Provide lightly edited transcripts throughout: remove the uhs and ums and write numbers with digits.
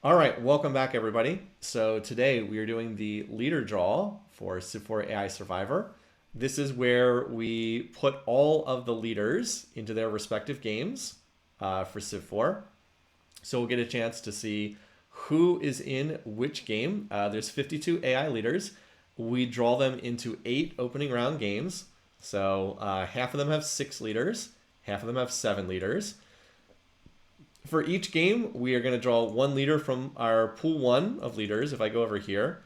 All right, welcome back, everybody. So today we are doing the leader draw for Civ4 AI Survivor. This is where we put all of the leaders into their respective games for Civ4. So we'll get a chance to see who is in which game. There's 52 AI leaders. We draw them into 8 opening round games. So half of them have 6 leaders, half of them have 7 leaders. For each game, we are going to draw one leader from our pool 1 of leaders. If I go over here,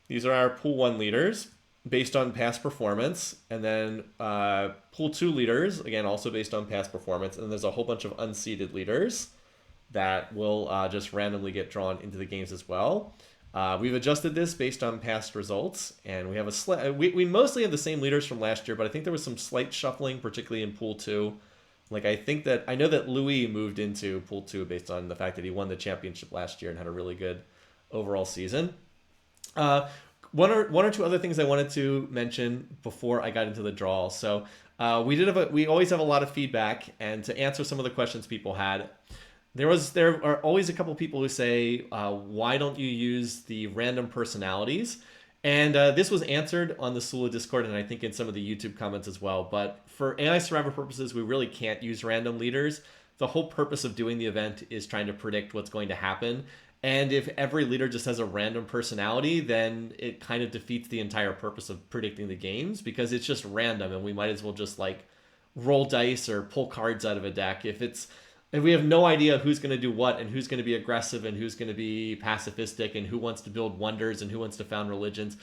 these are our pool 1 leaders based on past performance. And then pool 2 leaders, again, also based on past performance. And there's a whole bunch of unseeded leaders that will just randomly get drawn into the games as well. We've adjusted this based on past results, and we have we mostly have the same leaders from last year, but I think there was some slight shuffling, particularly in pool 2. Like I know that Louis moved into pool 2 based on the fact that he won the championship last year and had a really good overall season. One or two other things I wanted to mention before I got into the draw. So we always have a lot of feedback, and to answer some of the questions people had, there are always a couple people who say, why don't you use the random personalities? And this was answered on the Sula Discord, and I think in some of the YouTube comments as well. But for AI Survivor purposes, we really can't use random leaders. The whole purpose of doing the event is trying to predict what's going to happen. And if every leader just has a random personality, then it kind of defeats the entire purpose of predicting the games, because it's just random, and we might as well just like roll dice or pull cards out of a deck. If we have no idea who's going to do what, and who's going to be aggressive, and who's going to be pacifistic, and who wants to build wonders, and who wants to found religions,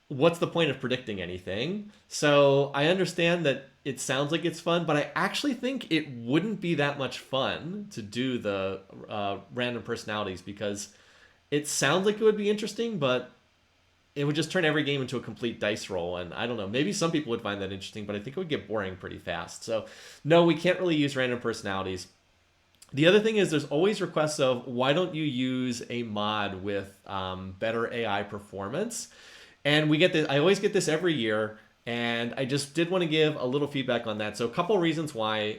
what's the point of predicting anything? So I understand that it sounds like it's fun, but I actually think it wouldn't be that much fun to do the random personalities, because it sounds like it would be interesting, but it would just turn every game into a complete dice roll. And I don't know, maybe some people would find that interesting, but I think it would get boring pretty fast. So no, we can't really use random personalities. The other thing is there's always requests of, why don't you use a mod with better AI performance? And we get this, I always get this every year, and I just did want to give a little feedback on that. So a couple reasons why.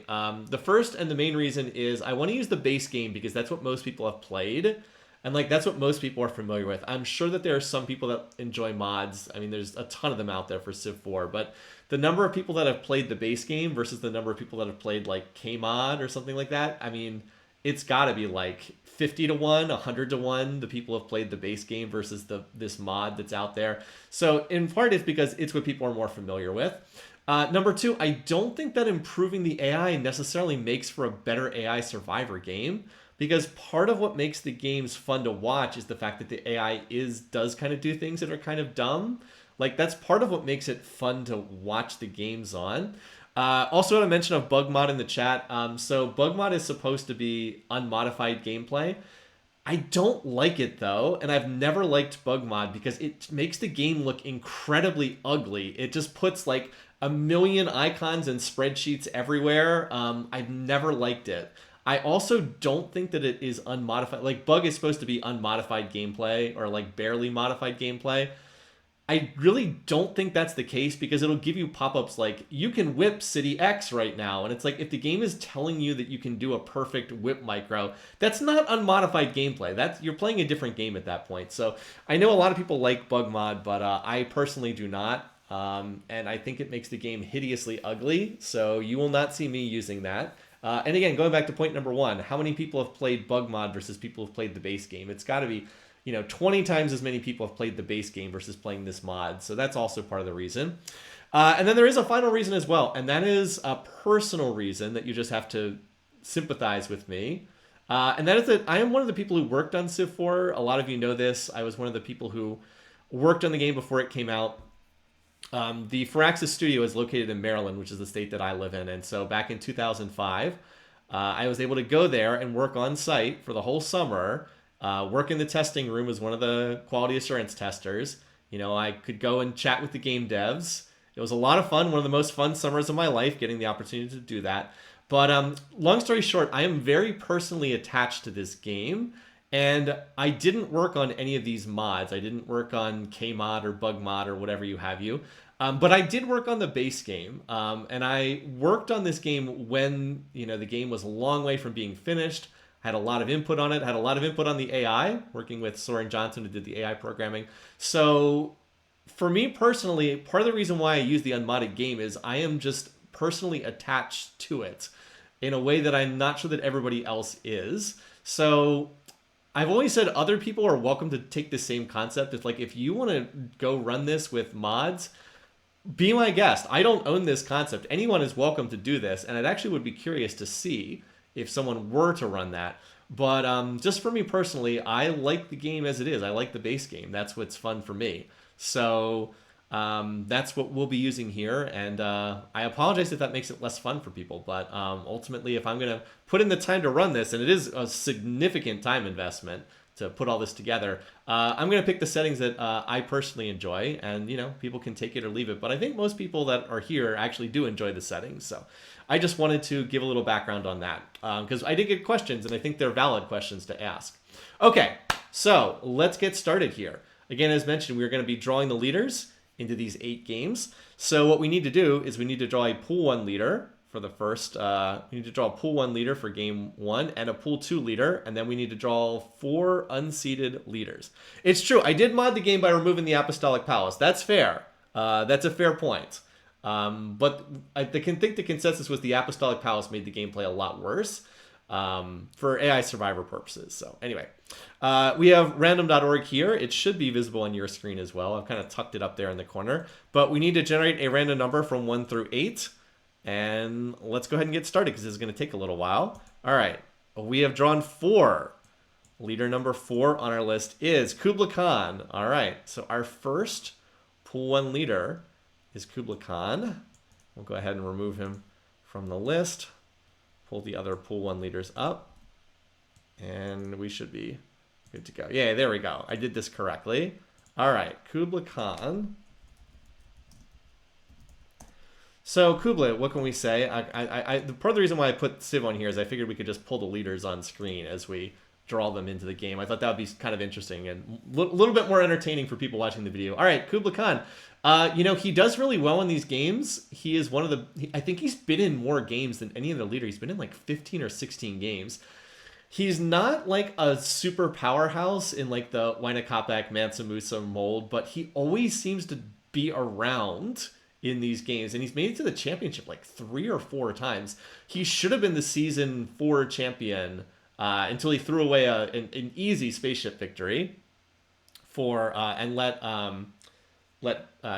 The first and the main reason is I want to use the base game because that's what most people have played. And like that's what most people are familiar with. I'm sure that there are some people that enjoy mods. I mean, there's a ton of them out there for Civ4, but the number of people that have played the base game versus the number of people that have played like Kmod or something like that, I mean, it's got to be like 50 to 1, 100 to 1 the people have played the base game versus this mod that's out there. So in part it's because it's what people are more familiar with. Number 2, I don't think that improving the AI necessarily makes for a better AI Survivor game, because part of what makes the games fun to watch is the fact that the AI does kind of do things that are kind of dumb. Like that's part of what makes it fun to watch the games on. Also, want to mention a bug mod in the chat. So bug mod is supposed to be unmodified gameplay. I don't like it though, and I've never liked bug mod because it makes the game look incredibly ugly. It just puts like a million icons and spreadsheets everywhere. I've never liked it. I also don't think that it is unmodified. Like bug is supposed to be unmodified gameplay or like barely modified gameplay. I really don't think that's the case, because it'll give you pop-ups like, you can whip city X right now. And it's like, if the game is telling you that you can do a perfect whip micro, that's not unmodified gameplay. You're playing a different game at that point. So I know a lot of people like bug mod, but I personally do not. And I think it makes the game hideously ugly. So you will not see me using that. And again, going back to point number 1, how many people have played bug mod versus people who've played the base game? It's got to be 20 times as many people have played the base game versus playing this mod. So that's also part of the reason. And then there is a final reason as well, and that is a personal reason that you just have to sympathize with me. And that is that I am one of the people who worked on Civ4. A lot of you know this. I was one of the people who worked on the game before it came out. The Firaxis studio is located in Maryland, which is the state that I live in. And so back in 2005, I was able to go there and work on site for the whole summer. Work in the testing room as one of the quality assurance testers. I could go and chat with the game devs. It was a lot of fun. One of the most fun summers of my life, getting the opportunity to do that. But long story short, I am very personally attached to this game. And I didn't work on any of these mods. I didn't work on Kmod or bug mod or whatever you have you. But I did work on the base game. And I worked on this game when the game was a long way from being finished. had a lot of input on it, had a lot of input on the AI, working with Soren Johnson, who did the AI programming. So for me personally, part of the reason why I use the unmodded game is I am just personally attached to it in a way that I'm not sure that everybody else is. So I've always said other people are welcome to take the same concept. It's like, if you want to go run this with mods, be my guest. I don't own this concept. Anyone is welcome to do this, and it actually would be curious to see if someone were to run that. But just for me personally, I like the game as it is. I like the base game. That's what's fun for me. So that's what we'll be using here, and I apologize if that makes it less fun for people, but ultimately, if I'm going to put in the time to run this, and it is a significant time investment to put all this together, I'm going to pick the settings that I personally enjoy, and people can take it or leave it, but I think most people that are here actually do enjoy the settings, so I just wanted to give a little background on that, because I did get questions, and I think they're valid questions to ask. Okay, so let's get started here. Again, as mentioned, we're going to be drawing the leaders into these 8 games. So what we need to do is we need to draw a pool 1 leader for the first, we need to draw a pool 1 leader for game 1 and a pool 2 leader, and then we need to draw 4 unseeded leaders. It's true, I did mod the game by removing the Apostolic Palace. That's fair. That's a fair point. But I think the consensus was the Apostolic Palace made the gameplay a lot worse for AI Survivor purposes. So anyway, we have random.org here. It should be visible on your screen as well. I've kind of tucked it up there in the corner. But we need to generate a random number from 1 through 8. And let's go ahead and get started because this is going to take a little while. All right, we have drawn 4. Leader number 4 on our list is Kublai Khan. All right, so our first pool 1 leader is Kublai Khan. We'll go ahead and remove him from the list. Pull the other pool 1 leaders up. And we should be good to go. Yeah, there we go. I did this correctly. All right, Kublai Khan. So Kublai, what can we say? The part of the reason why I put Civ on here is I figured we could just pull the leaders on screen as we draw them into the game. I thought that would be kind of interesting and a little bit more entertaining for people watching the video. All right, Kublai Khan. He does really well in these games. He is one of the... I think he's been in more games than any other leader. He's been in like 15 or 16 games. He's not like a super powerhouse in like the Wainakapak, Mansa Musa mold, but he always seems to be around in these games, and he's made it to the championship like 3 or 4 times. He should have been the season 4 champion until he threw away an easy spaceship victory for and let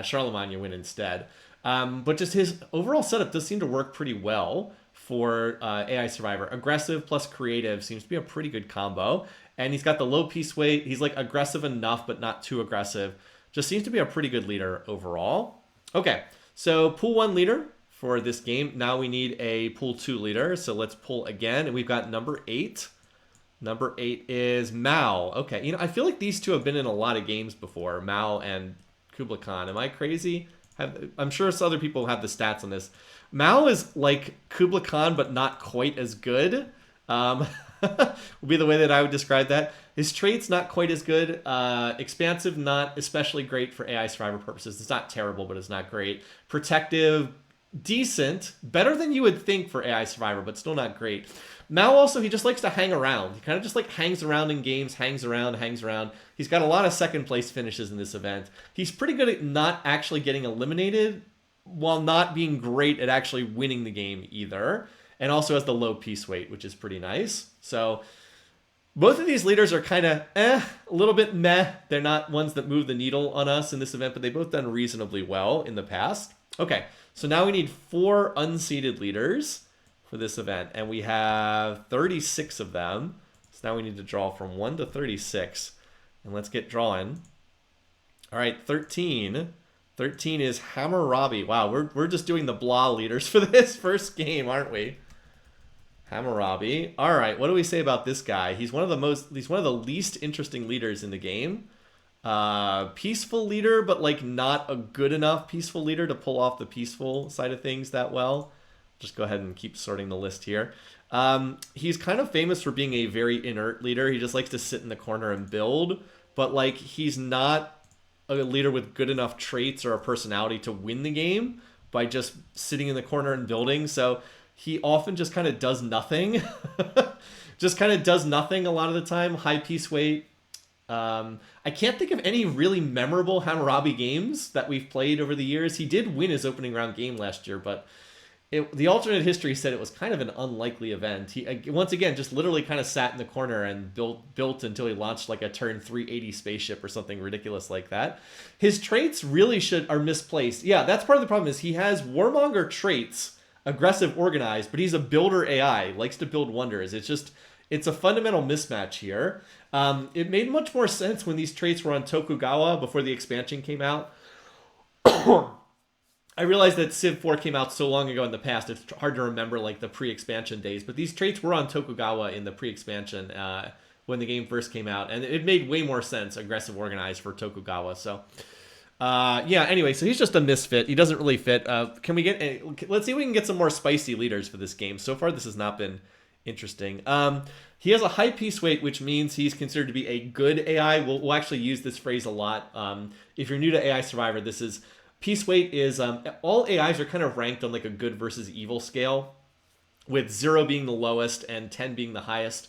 Charlemagne win instead. But just his overall setup does seem to work pretty well for AI Survivor. Aggressive plus creative seems to be a pretty good combo, and he's got the low piece weight. He's like aggressive enough, but not too aggressive. Just seems to be a pretty good leader overall. Okay, so pool 1 leader for this game. Now we need a pool 2 leader. So let's pull again, and we've got number 8. Number 8 is Mao. Okay, I feel like these two have been in a lot of games before, Mao and Kublai Khan. Am I crazy? I'm sure some other people have the stats on this. Mao is like Kublai Khan, but not quite as good. Would be the way that I would describe that. His traits not quite as good. Expansive, not especially great for AI Survivor purposes. It's not terrible, but it's not great. Protective, decent. Better than you would think for AI Survivor, but still not great. Mao also, he just likes to hang around. He kind of just like hangs around in games, hangs around. He's got a lot of second place finishes in this event. He's pretty good at not actually getting eliminated while not being great at actually winning the game either. And also has the low piece weight, which is pretty nice. So both of these leaders are kind of a little bit meh. They're not ones that move the needle on us in this event, but they've both done reasonably well in the past. Okay, so now we need 4 unseeded leaders for this event, and we have 36 of them. So now we need to draw from 1 to 36, and let's get drawing. All right, 13. 13 is Hammurabi. Wow, we're just doing the blah leaders for this first game, aren't we? Hammurabi. All right, what do we say about this guy? He's one of the least interesting leaders in the game. Peaceful leader, but like not a good enough peaceful leader to pull off the peaceful side of things that well. Just go ahead and keep sorting the list here. He's kind of famous for being a very inert leader. He just likes to sit in the corner and build, but like he's not a leader with good enough traits or a personality to win the game by just sitting in the corner and building. So he often just kind of does nothing. just kind of does nothing a lot of the time. High piece weight. I can't think of any really memorable Hammurabi games that we've played over the years. He did win his opening round game last year, but the alternate history said it was kind of an unlikely event. He, once again, just literally kind of sat in the corner and built until he launched like a turn 380 spaceship or something ridiculous like that. His traits really are misplaced. Yeah, that's part of the problem is he has warmonger traits, aggressive, organized, but he's a builder AI, likes to build wonders. It's a fundamental mismatch here. It made much more sense when these traits were on Tokugawa before the expansion came out. I realize that Civ4 came out so long ago in the past, it's hard to remember like the pre-expansion days, but these traits were on Tokugawa in the pre-expansion when the game first came out, and it made way more sense, aggressive organized for Tokugawa. So, yeah, anyway, so he's just a misfit. He doesn't really fit. Let's see if we can get some more spicy leaders for this game. So far, this has not been interesting. He has a high piece weight, which means he's considered to be a good AI. We'll actually use this phrase a lot. If you're new to AI Survivor, this is... Piece weight is, all AIs are kind of ranked on like a good versus evil scale, with 0 being the lowest and 10 being the highest.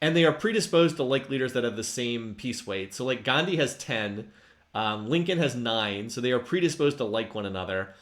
And they are predisposed to like leaders that have the same piece weight. So like Gandhi has 10, Lincoln has 9, so they are predisposed to like one another.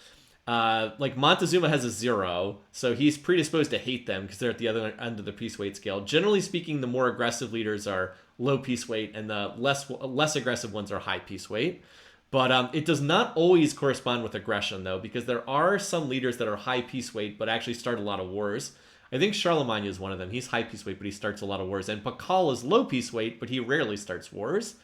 Like Montezuma has a 0, so he's predisposed to hate them because they're at the other end of the piece weight scale. Generally speaking, the more aggressive leaders are low piece weight, and the less aggressive ones are high piece weight. But it does not always correspond with aggression, though, because there are some leaders that are high piece weight but actually start a lot of wars. I think Charlemagne is one of them. He's high piece weight, but he starts a lot of wars. And Pakal is low piece weight, but he rarely starts wars.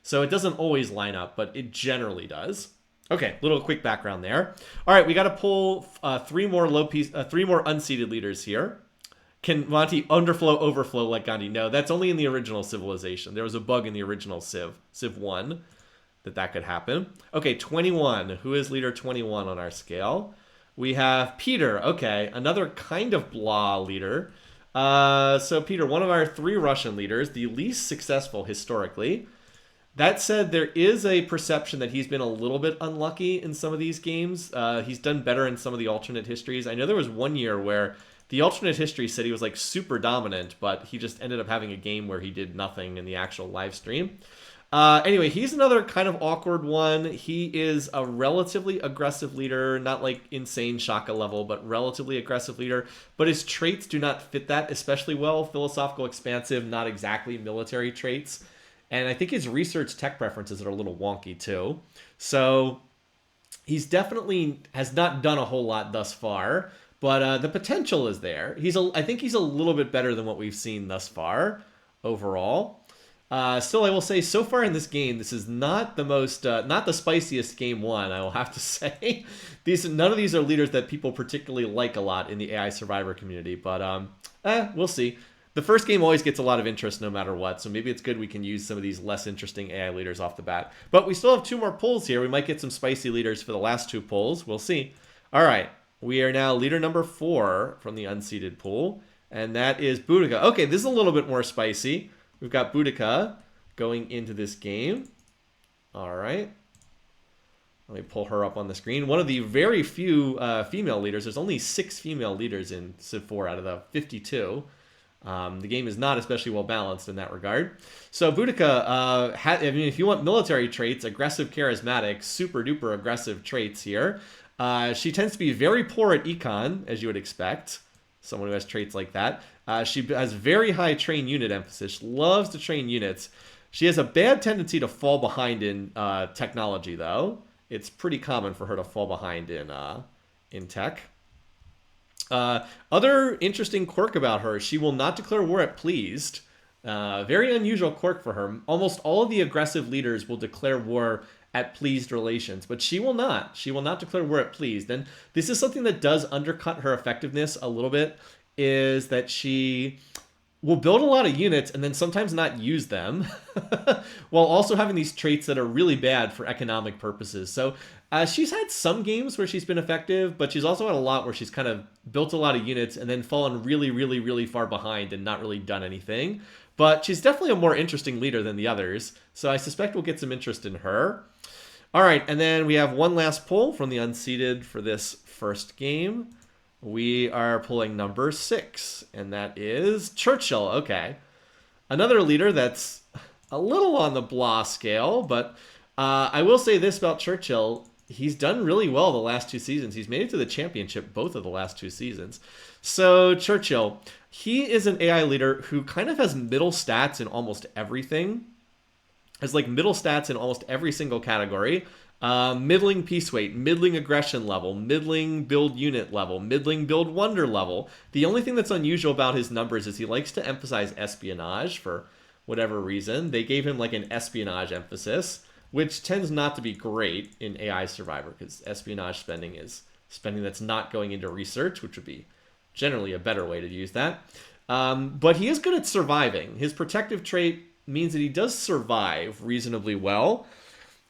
So it doesn't always line up, but it generally does. Okay, little quick background there. All right, we got to pull three more unseeded leaders here. Can Monty underflow, overflow like Gandhi? No, that's only in the original Civilization. There was a bug in the original Civ 1. That could happen. Okay, 21. Who is leader 21 on our scale? We have Peter. Okay, another kind of blah leader. So Peter, one of our 3 Russian leaders, the least successful historically. That said, there is a perception that he's been a little bit unlucky in some of these games. He's done better in some of the alternate histories. I know there was one year where the alternate history said he was like super dominant, but he just ended up having a game where he did nothing in the actual live stream. Anyway, he's another kind of awkward one. He is a relatively aggressive leader, not like insane Shaka level, but relatively aggressive leader. But his traits do not fit that especially well. Philosophical, expansive, not exactly military traits. And I think his research tech preferences are a little wonky too. So he's definitely has not done a whole lot thus far, but the potential is there. I think he's a little bit better than what we've seen thus far overall. Still, I will say, so far in this game, this is not the most, not the spiciest game one, I will have to say. None of these are leaders that people particularly like a lot in the AI Survivor community, but we'll see. The first game always gets a lot of interest no matter what, so maybe it's good we can use some of these less interesting AI leaders off the bat. But we still have 2 more pulls here. We might get some spicy leaders for the last 2 pulls. We'll see. All right, we are now leader number 4 from the unseeded pool, and that is Boudica. Okay, this is a little bit more spicy. We've got Boudica going into this game. All right. Let me pull her up on the screen. One of the very few female leaders. There's only 6 female leaders in Civ 4 out of the 52. The game is not especially well balanced in that regard. So Boudica, if you want military traits, aggressive, charismatic, super duper aggressive traits here. She tends to be very poor at econ, as you would expect. Someone who has traits like that. She has very high train unit emphasis. She loves to train units. She has a bad tendency to fall behind in technology, though. It's pretty common for her to fall behind in tech. Other interesting quirk about her, she will not declare war at pleased. Very unusual quirk for her. Almost all of the aggressive leaders will declare war at pleased relations, but she will not. She will not declare war at pleased. And this is something that does undercut her effectiveness a little bit, is that she will build a lot of units and then sometimes not use them while also having these traits that are really bad for economic purposes. So she's had some games where she's been effective, but she's also had a lot where she's kind of built a lot of units and then fallen really, really, really far behind and not really done anything. But she's definitely a more interesting leader than the others, so I suspect we'll get some interest in her. All right, and then we have one last pull from the unseeded for this first game. we are pulling number 6, and that is Churchill. Okay. Another leader that's a little on the blah scale, but I will say this about Churchill. He's done really well the last 2 seasons. He's made it to the championship both of the last 2 seasons. So Churchill, he is an AI leader who kind of has middle stats in almost everything. Has like middle stats in almost every single category. Middling piece weight, middling aggression level, middling build unit level, middling build wonder level. The only thing that's unusual about his numbers is he likes to emphasize espionage for whatever reason. They gave him like an espionage emphasis, which tends not to be great in AI Survivor because espionage spending is spending that's not going into research, which would be generally a better way to use that. But he is good at surviving. His protective trait means that he does survive reasonably well.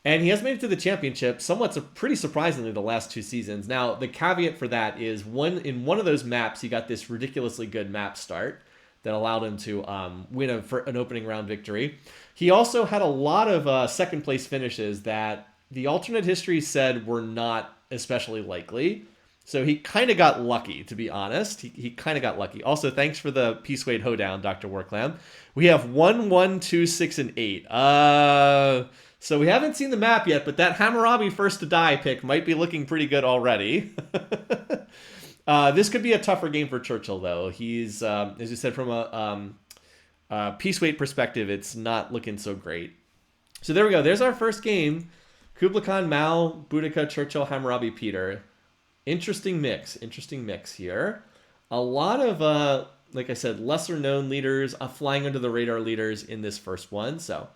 And he has made it to the championship somewhat pretty surprisingly the last 2 seasons. Now, the caveat for that is in one of those maps, he got this ridiculously good map start that allowed him to win an opening round victory. He also had a lot of second place finishes that the alternate history said were not especially likely. So he kind of got lucky, to be honest. He kind of got lucky. Also, thanks for the Peace Weight Hoedown, Dr. Worklam. We have 1, 1, 2, 6, and 8. So we haven't seen the map yet, but that Hammurabi first to die pick might be looking pretty good already. This could be a tougher game for Churchill, though. He's, as you said, from a piece weight perspective, it's not looking so great. So there we go. There's our first game. Kublai Khan, Mao, Boudica, Churchill, Hammurabi, Peter. Interesting mix here. A lot of, like I said, lesser known leaders, flying under the radar leaders in this first one. So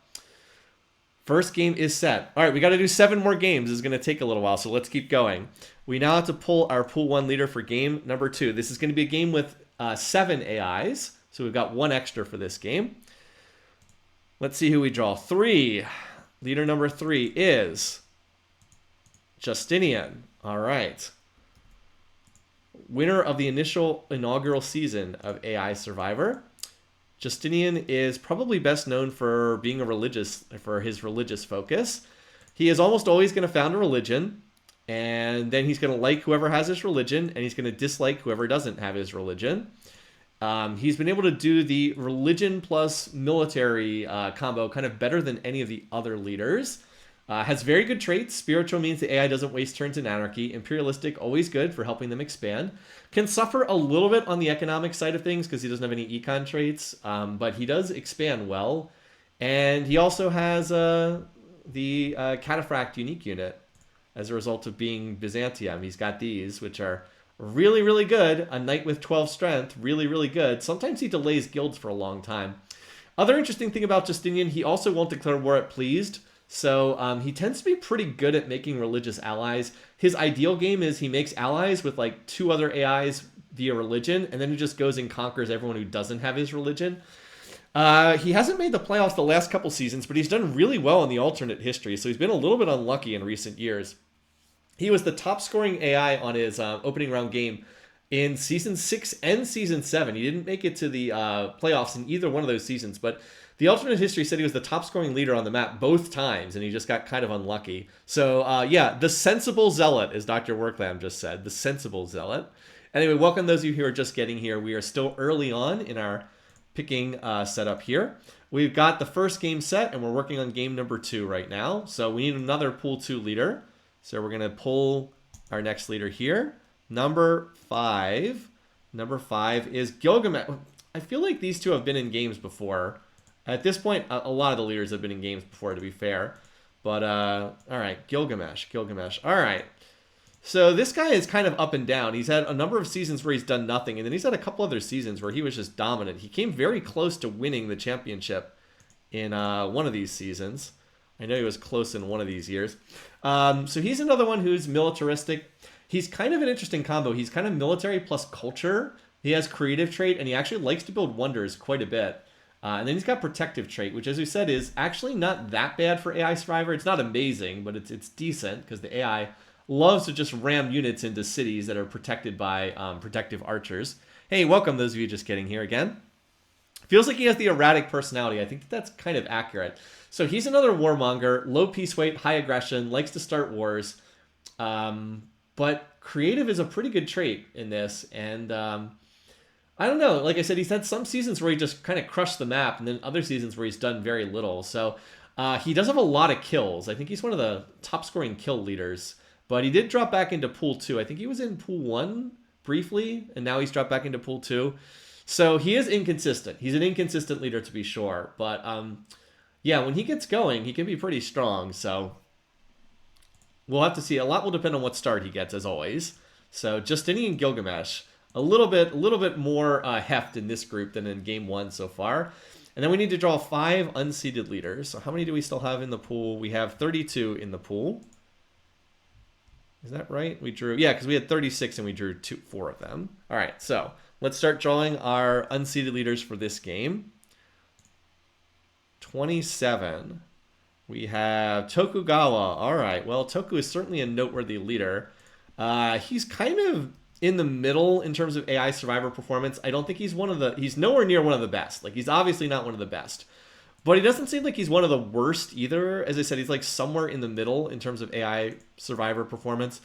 first game is set. All right, we got to do 7 more games. This is going to take a little while, so let's keep going. We now have to pull our pool 1 leader for game number 2. This is going to be a game with 7 AIs, so we've got 1 extra for this game. Let's see who we draw. 3. Leader number 3 is Justinian. All right. Winner of the inaugural season of AI Survivor. Justinian is probably best known for being for his religious focus. He is almost always going to found a religion, and then he's going to like whoever has his religion, and he's going to dislike whoever doesn't have his religion. He's been able to do the religion plus military combo kind of better than any of the other leaders. Has very good traits. Spiritual means the AI doesn't waste turns in anarchy. Imperialistic, always good for helping them expand. Can suffer a little bit on the economic side of things because he doesn't have any econ traits, but he does expand well. And he also has the Cataphract unique unit as a result of being Byzantium. He's got these, which are really, really good. A knight with 12 strength, really, really good. Sometimes he delays guilds for a long time. Other interesting thing about Justinian, he also won't declare war at pleased. So he tends to be pretty good at making religious allies. His ideal game is he makes allies with like 2 other AIs via religion, and then he just goes and conquers everyone who doesn't have his religion. He hasn't made the playoffs the last couple seasons, but he's done really well in the alternate history, so he's been a little bit unlucky in recent years. He was the top scoring AI on his opening round game in Season 6 and Season 7. He didn't make it to the playoffs in either one of those seasons, but the alternate history said he was the top scoring leader on the map both times, and he just got kind of unlucky. So, yeah, the sensible zealot, as Dr. Worklam just said, the sensible zealot. Anyway, welcome those of you who are just getting here. We are still early on in our picking setup here. We've got the first game set, and we're working on game number 2 right now. So we need another pool 2 leader. So we're going to pull our next leader here. Number 5. Number 5 is Gilgamesh. I feel like these two have been in games before. At this point, a lot of the leaders have been in games before, to be fair. But, all right, Gilgamesh. All right. So this guy is kind of up and down. He's had a number of seasons where he's done nothing, and then he's had a couple other seasons where he was just dominant. He came very close to winning the championship in one of these seasons. I know he was close in one of these years. So he's another one who's militaristic. He's kind of an interesting combo. He's kind of military plus culture. He has creative trait, and he actually likes to build wonders quite a bit. And then he's got protective trait, which, as we said, is actually not that bad for AI Survivor. It's not amazing, but it's decent because the AI loves to just ram units into cities that are protected by protective archers. Hey, welcome those of you just getting here again. Feels like he has the erratic personality. I think that's kind of accurate. So he's another warmonger, low peace weight, high aggression, likes to start wars. But but creative is a pretty good trait in this. And I don't know. Like I said, he's had some seasons where he just kind of crushed the map, and then other seasons where he's done very little. So he does have a lot of kills. I think he's one of the top scoring kill leaders. But he did drop back into Pool 2. I think he was in Pool 1 briefly, and now he's dropped back into Pool 2. So he is inconsistent. He's an inconsistent leader to be sure. But yeah, when he gets going, he can be pretty strong. So we'll have to see. A lot will depend on what start he gets, as always. So Justinian Gilgamesh, a little bit more heft in this group than in game 1 so far. And then we need to draw 5 unseeded leaders. So how many do we still have in the pool? We have 32 in the pool. Is that right? We drew, yeah, because we had 36 and we drew 4 of them. All right, so let's start drawing our unseeded leaders for this game. 27. We have Tokugawa. All right, well, Toku is certainly a noteworthy leader. He's kind of in the middle in terms of AI survivor performance. I don't think he's he's nowhere near one of the best. Like, he's obviously not one of the best. But he doesn't seem like he's one of the worst either. As I said, he's like somewhere in the middle in terms of AI survivor performance.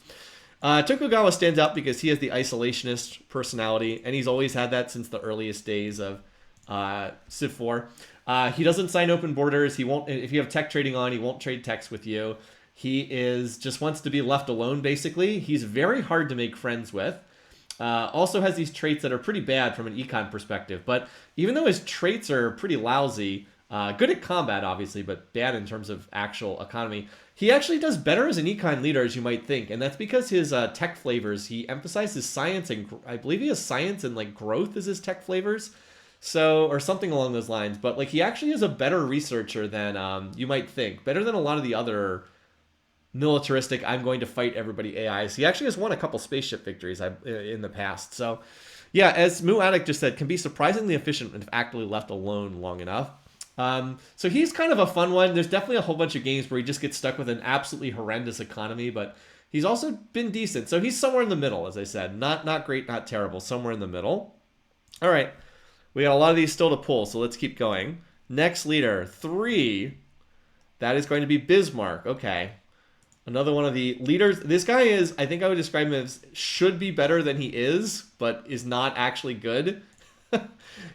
Tokugawa stands out because he has the isolationist personality, and he's always had that since the earliest days of Civ4. He doesn't sign open borders. He won't. If you have tech trading on, he won't trade techs with you. He just wants to be left alone, basically. He's very hard to make friends with. Also has these traits that are pretty bad from an econ perspective. But even though his traits are pretty lousy, good at combat, obviously, but bad in terms of actual economy, he actually does better as an econ leader, as you might think. And that's because his tech flavors, he emphasizes science, and I believe he has science and like growth as his tech flavors. So, or something along those lines. But like, he actually is a better researcher than you might think. Better than a lot of the other militaristic, I'm going to fight everybody AIs. He actually has won a couple spaceship victories in the past. So yeah, as Muaddic just said, can be surprisingly efficient if actually left alone long enough. So he's kind of a fun one. There's definitely a whole bunch of games where he just gets stuck with an absolutely horrendous economy, but he's also been decent. So he's somewhere in the middle, as I said. Not great, not terrible. Somewhere in the middle. All right. We got a lot of these still to pull, so let's keep going. Next leader, 3. That is going to be Bismarck. Okay. Another one of the leaders. This guy is, I think I would describe him as should be better than he is, but is not actually good.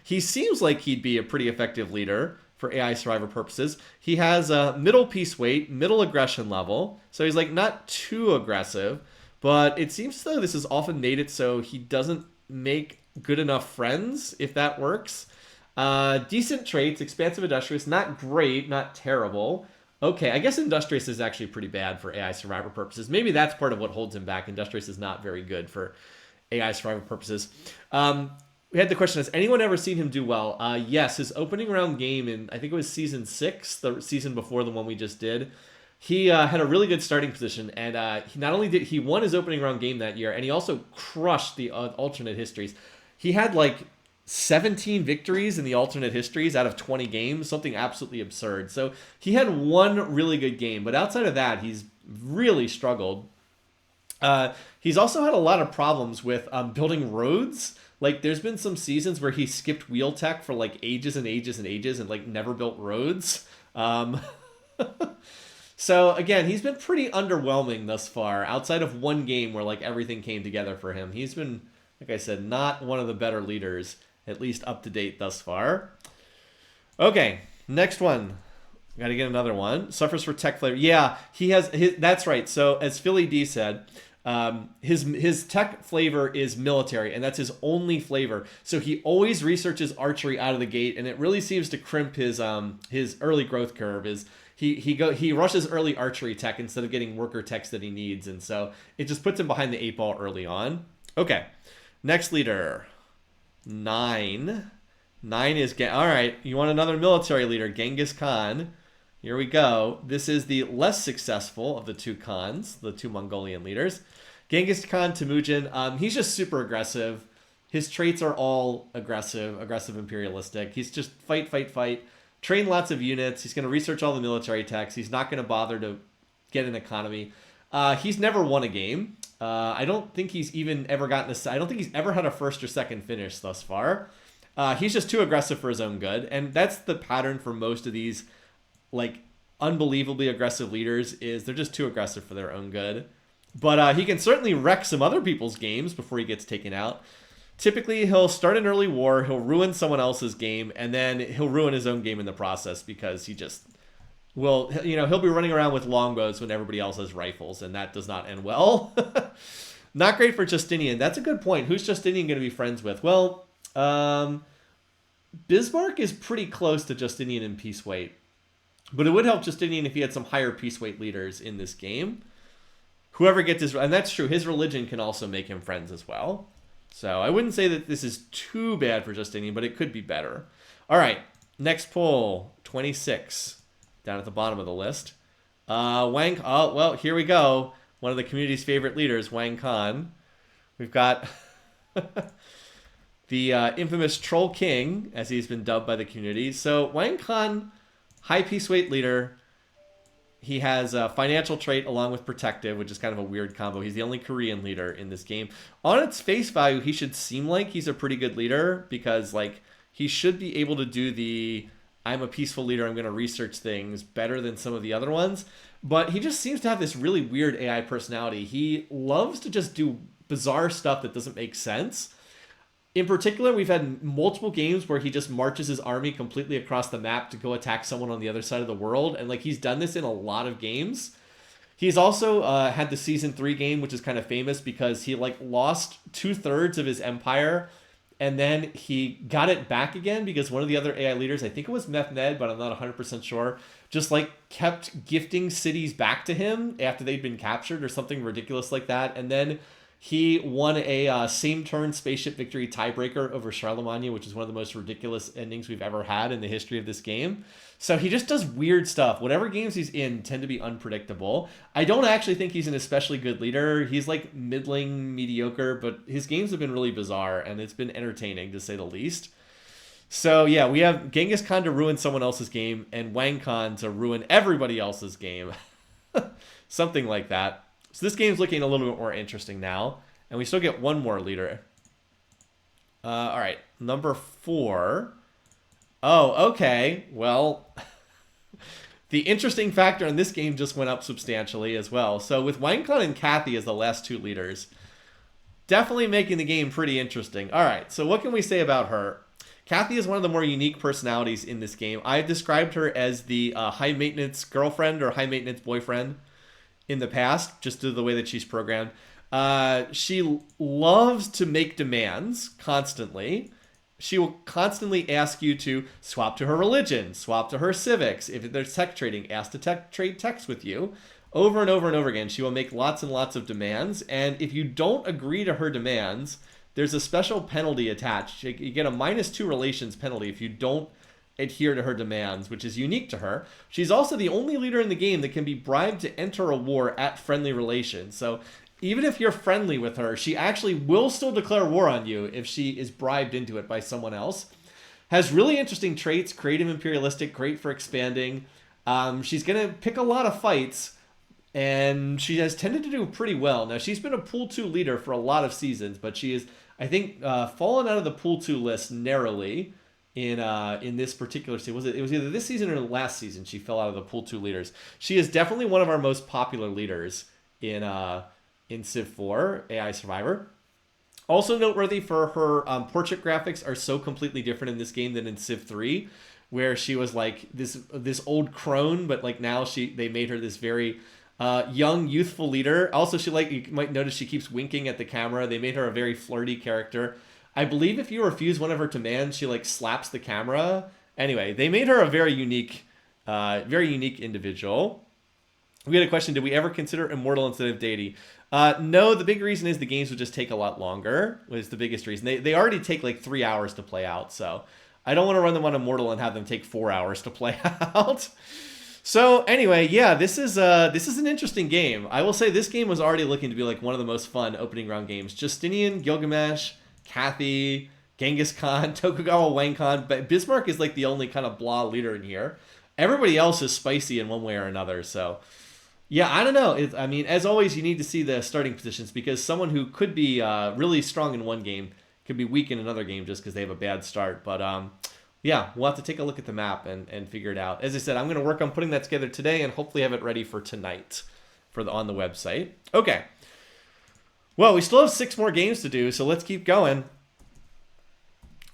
He seems like he'd be a pretty effective leader for AI survivor purposes. He has a middle piece weight, middle aggression level. So he's like not too aggressive, but it seems as though this has often made it so he doesn't make good enough friends, if that works. Decent traits, expansive industrious, not great, not terrible. Okay, I guess industrious is actually pretty bad for AI survivor purposes. Maybe that's part of what holds him back. Industrious is not very good for AI survivor purposes. We had the question, has anyone ever seen him do well? Yes, his opening round game in, I think it was season 6, the season before the one we just did. He had a really good starting position, and he not only did he won his opening round game that year, and he also crushed the alternate histories. He had like 17 victories in the alternate histories out of 20 games, something absolutely absurd. So he had one really good game, but outside of that, he's really struggled. He's also had a lot of problems with building roads. Like, there's been some seasons where he skipped wheel tech for like ages and ages and ages and like never built roads. So again, he's been pretty underwhelming thus far, outside of one game where like everything came together for him. He's been, like I said, not one of the better leaders, at least up to date thus far. Okay, next one. Got to get another one. Suffers for tech flavor. Yeah, he has his. That's right. So as Philly D said, his tech flavor is military, and that's his only flavor. So he always researches archery out of the gate, and it really seems to crimp his early growth curve. He rushes early archery tech instead of getting worker techs that he needs, and so it just puts him behind the 8 ball early on. Okay, next leader, 9. 9 is all right. You want another military leader, Genghis Khan. Here we go. This is the less successful of the two Khans, the two Mongolian leaders. Genghis Khan Temujin, he's just super aggressive. His traits are all aggressive imperialistic. He's just fight, train lots of units. He's going to research all the military techs. He's not going to bother to get an economy. He's never won a game. I don't think he's even ever gotten I don't think he's ever had a first or second finish thus far. He's just too aggressive for his own good. And that's the pattern for most of these like unbelievably aggressive leaders, is they're just too aggressive for their own good. But he can certainly wreck some other people's games before he gets taken out. Typically, he'll start an early war, he'll ruin someone else's game, and then he'll ruin his own game in the process because he just will, he'll be running around with longbows when everybody else has rifles, and that does not end well. Not great for Justinian. That's a good point. Who's Justinian going to be friends with? Well, Bismarck is pretty close to Justinian in peace weight, but it would help Justinian if he had some higher peace weight leaders in this game. Whoever gets his, and that's true, his religion can also make him friends as well. So I wouldn't say that this is too bad for Justinian, but it could be better. All right, next poll, 26, down at the bottom of the list. Oh, well, here we go. One of the community's favorite leaders, Wang Khan. We've got the infamous Troll King, as he's been dubbed by the community. So Wang Khan, high peace weight leader. He has a financial trait along with protective, which is kind of a weird combo. He's the only Korean leader in this game. On its face value, he should seem like he's a pretty good leader because, like, he should be able to do the I'm a peaceful leader, I'm going to research things better than some of the other ones. But he just seems to have this really weird AI personality. He loves to just do bizarre stuff that doesn't make sense. In particular, we've had multiple games where he just marches his army completely across the map to go attack someone on the other side of the world. And like he's done this in a lot of games. He's also had the Season 3 game, which is kind of famous because he like lost 2/3 of his empire. And then he got it back again because one of the other AI leaders, I think it was Meth but I'm not 100% sure, just like kept gifting cities back to him after they'd been captured or something ridiculous like that. And then he won a same-turn spaceship victory tiebreaker over Charlemagne, which is one of the most ridiculous endings we've ever had in the history of this game. So he just does weird stuff. Whatever games he's in tend to be unpredictable. I don't actually think he's an especially good leader. He's like middling, mediocre, but his games have been really bizarre, and it's been entertaining, to say the least. So yeah, we have Genghis Khan to ruin someone else's game, and Wang Khan to ruin everybody else's game. Something like that. So this game's looking a little bit more interesting now. And we still get one more leader. All right, number 4. Oh, okay. Well, the interesting factor in this game just went up substantially as well. So with Wang Khan and Kathy as the last 2 leaders, definitely making the game pretty interesting. All right, so what can we say about her? Kathy is one of the more unique personalities in this game. I've described her as the high-maintenance girlfriend or high-maintenance boyfriend in the past, just due to the way that she's programmed. She loves to make demands constantly. She will constantly ask you to swap to her religion, swap to her civics. If there's tech trading, ask to trade techs with you. Over and over and over again, she will make lots and lots of demands. And if you don't agree to her demands, there's a special penalty attached. You get a -2 relations penalty if you don't adhere to her demands, which is unique to her. She's also the only leader in the game that can be bribed to enter a war at friendly relations. So even if you're friendly with her, she actually will still declare war on you if she is bribed into it by someone else. Has really interesting traits, creative, imperialistic, great for expanding. She's going to pick a lot of fights, and she has tended to do pretty well. Now, she's been a Pool 2 leader for a lot of seasons, but she is, I think, fallen out of the Pool 2 list narrowly in this particular season. It was either this season or last season she fell out of the Pool 2 leaders. She is definitely one of our most popular leaders in Civ4 AI Survivor. Also noteworthy for her portrait graphics are so completely different in this game than in Civ 3, where she was like this old crone, but like now they made her this very young, youthful leader. Also, you might notice she keeps winking at the camera. They made her a very flirty character. I believe if you refuse one of her demands, she like slaps the camera. Anyway, they made her a very unique individual. We had a question: did we ever consider immortal instead of deity? No, the big reason is the games would just take a lot longer. Was the biggest reason. They already take like 3 hours to play out, so I don't want to run them on immortal and have them take 4 hours to play out. So anyway, yeah, this is an interesting game. I will say this game was already looking to be like one of the most fun opening round games. Justinian, Gilgamesh, Kathy, Genghis Khan, Tokugawa, Wang Khan, but Bismarck is like the only kind of blah leader in here. Everybody else is spicy in one way or another, so yeah, I don't know. I mean, as always, you need to see the starting positions because someone who could be really strong in one game could be weak in another game just because they have a bad start. But yeah, we'll have to take a look at the map and figure it out. As I said, I'm going to work on putting that together today and hopefully have it ready for tonight. on the website. Okay. Well, we still have 6 more games to do, so let's keep going.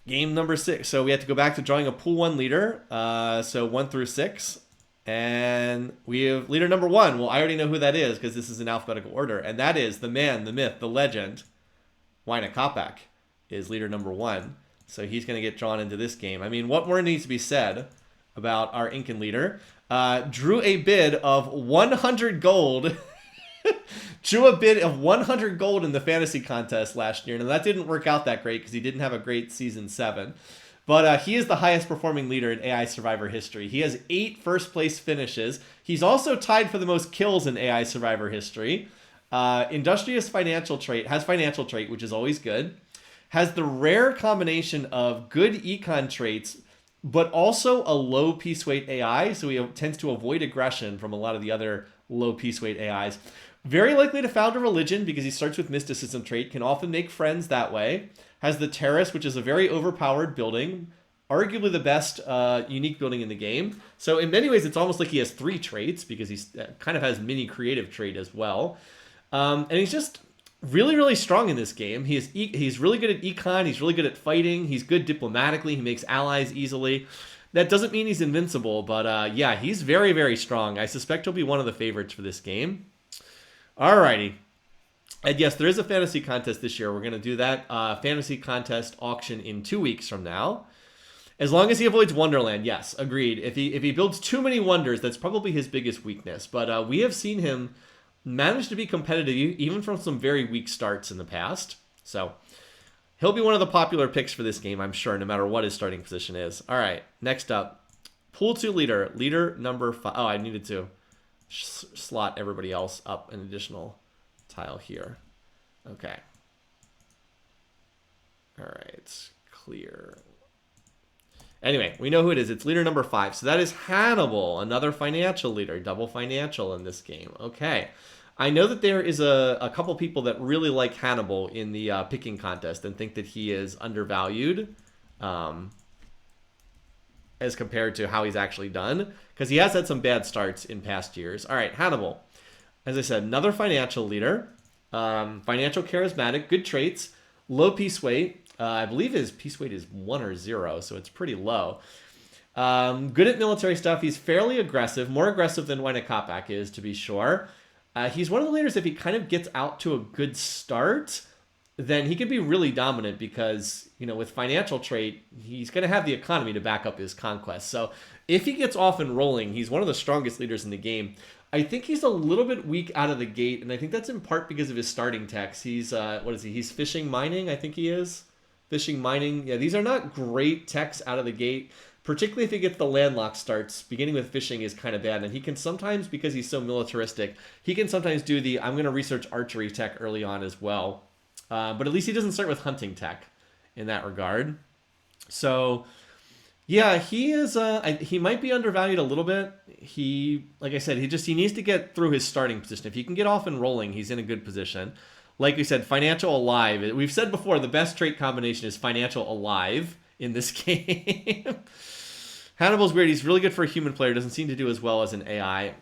Game number 6. So we have to go back to drawing a pool 1 leader. So 1 through 6. And we have leader number 1. Well, I already know who that is because this is in alphabetical order. And that is the man, the myth, the legend. Wina Kopak is leader number 1. So he's going to get drawn into this game. I mean, what more needs to be said about our Incan leader? Drew a bid of 100 gold. Drew a bid of 100 gold in the fantasy contest last year. Now, that didn't work out that great because he didn't have a great season 7. But he is the highest performing leader in AI Survivor history. He has 8 first place finishes. He's also tied for the most kills in AI Survivor history. Industrious financial trait, has financial trait, which is always good. Has the rare combination of good econ traits, but also a low piece weight AI. So he tends to avoid aggression from a lot of the other low piece weight AIs. Very likely to found a religion because he starts with mysticism trait, can often make friends that way. Has the terrace, which is a very overpowered building, arguably the best unique building in the game. So in many ways, it's almost like he has 3 traits because he kind of has mini creative trait as well. And he's just really, really strong in this game. He's really good at econ. He's really good at fighting. He's good diplomatically. He makes allies easily. That doesn't mean he's invincible, but yeah, he's very, very strong. I suspect he'll be one of the favorites for this game. Alrighty. And yes, there is a fantasy contest this year. We're going to do that fantasy contest auction in 2 weeks from now. As long as he avoids Wonderland, yes, agreed. If he builds too many wonders, that's probably his biggest weakness. But we have seen him manage to be competitive even from some very weak starts in the past. So he'll be one of the popular picks for this game, I'm sure, no matter what his starting position is. All right, next up, Pool 2 leader, leader number 5. Oh, I needed to slot everybody else up an additional tile here. Okay. All right, clear. Anyway, we know who it is. It's leader number 5. So that is Hannibal, another financial leader, double financial in this game. Okay. I know that there is a couple people that really like Hannibal in the picking contest and think that he is undervalued as compared to how he's actually done, because he has had some bad starts in past years. All right, Hannibal. As I said, another financial leader. Financial charismatic, good traits, low piece weight. I believe his piece weight is 1 or 0, so it's pretty low. Good at military stuff. He's fairly aggressive, more aggressive than Wina Kopak is, to be sure. He's one of the leaders, if he kind of gets out to a good start, then he could be really dominant because, you know, with financial trait, he's going to have the economy to back up his conquest. So if he gets off and rolling, he's one of the strongest leaders in the game. I think he's a little bit weak out of the gate, and I think that's in part because of his starting techs. He's, what is he? He's fishing, mining, I think he is. Fishing, mining. Yeah, these are not great techs out of the gate, particularly if he gets the landlocked starts. Beginning with fishing is kind of bad, and he can sometimes, because he's so militaristic, he can sometimes do the, I'm going to research archery tech early on as well. But at least he doesn't start with hunting tech in that regard. So yeah, he is. He might be undervalued a little bit. Like I said, he needs to get through his starting position. If he can get off and rolling, he's in a good position. Like we said, financial alive. We've said before, the best trait combination is financial alive in this game. Hannibal's weird. He's really good for a human player. Doesn't seem to do as well as an AI.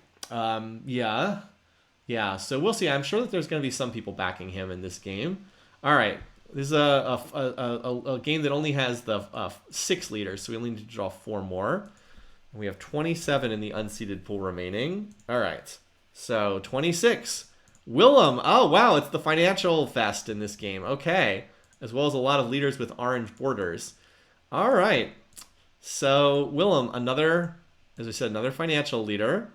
Yeah. So we'll see. I'm sure that there's going to be some people backing him in this game. All right. This is a game that only has the 6 leaders, so we only need to draw 4 more. And we have 27 in the unseeded pool remaining. All right. So 26. Willem. Oh, wow. It's the financial fest in this game. Okay. As well as a lot of leaders with orange borders. All right. So Willem, another, as we said, another financial leader.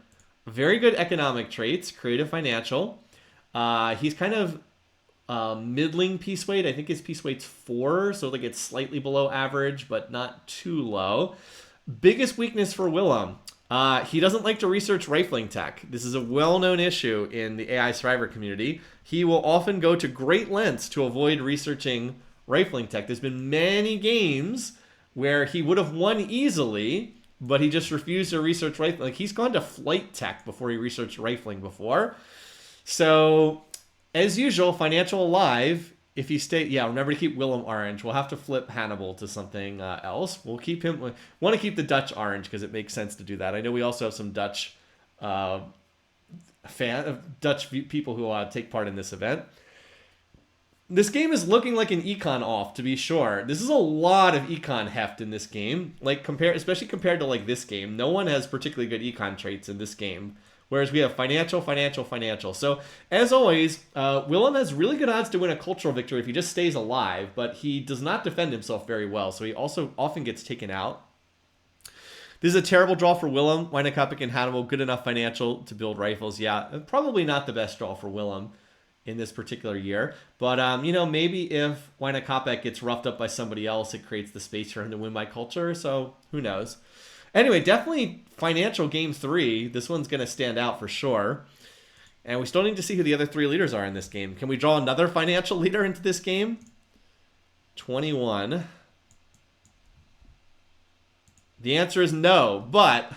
Very good economic traits, creative financial. He's kind of middling piece weight. I think his piece weight's 4, so like it's slightly below average, but not too low. Biggest weakness for Willem. He doesn't like to research rifling tech. This is a well-known issue in the AI Survivor community. He will often go to great lengths to avoid researching rifling tech. There's been many games where he would have won easily, but he just refused to research rifling. Like, he's gone to flight tech before he researched rifling before. So, as usual, financial alive. If he remember to keep Willem orange. We'll have to flip Hannibal to something else. We'll keep him. Want to keep the Dutch orange because it makes sense to do that. I know we also have some Dutch fan of Dutch people who take part in this event. This game is looking like an econ off, to be sure. This is a lot of econ heft in this game, like especially compared to like this game. No one has particularly good econ traits in this game, whereas we have financial, financial, financial. So as always, Willem has really good odds to win a cultural victory if he just stays alive, but he does not defend himself very well, so he also often gets taken out. This is a terrible draw for Willem. Wijnkopic and Hannibal, good enough financial to build rifles. Yeah, probably not the best draw for Willem in this particular year. But, you know, maybe if Wijnkopic gets roughed up by somebody else, it creates the space for him to win by culture. So who knows? Anyway, definitely financial game 3. This one's going to stand out for sure. And we still need to see who the other 3 leaders are in this game. Can we draw another financial leader into this game? 21. The answer is no, but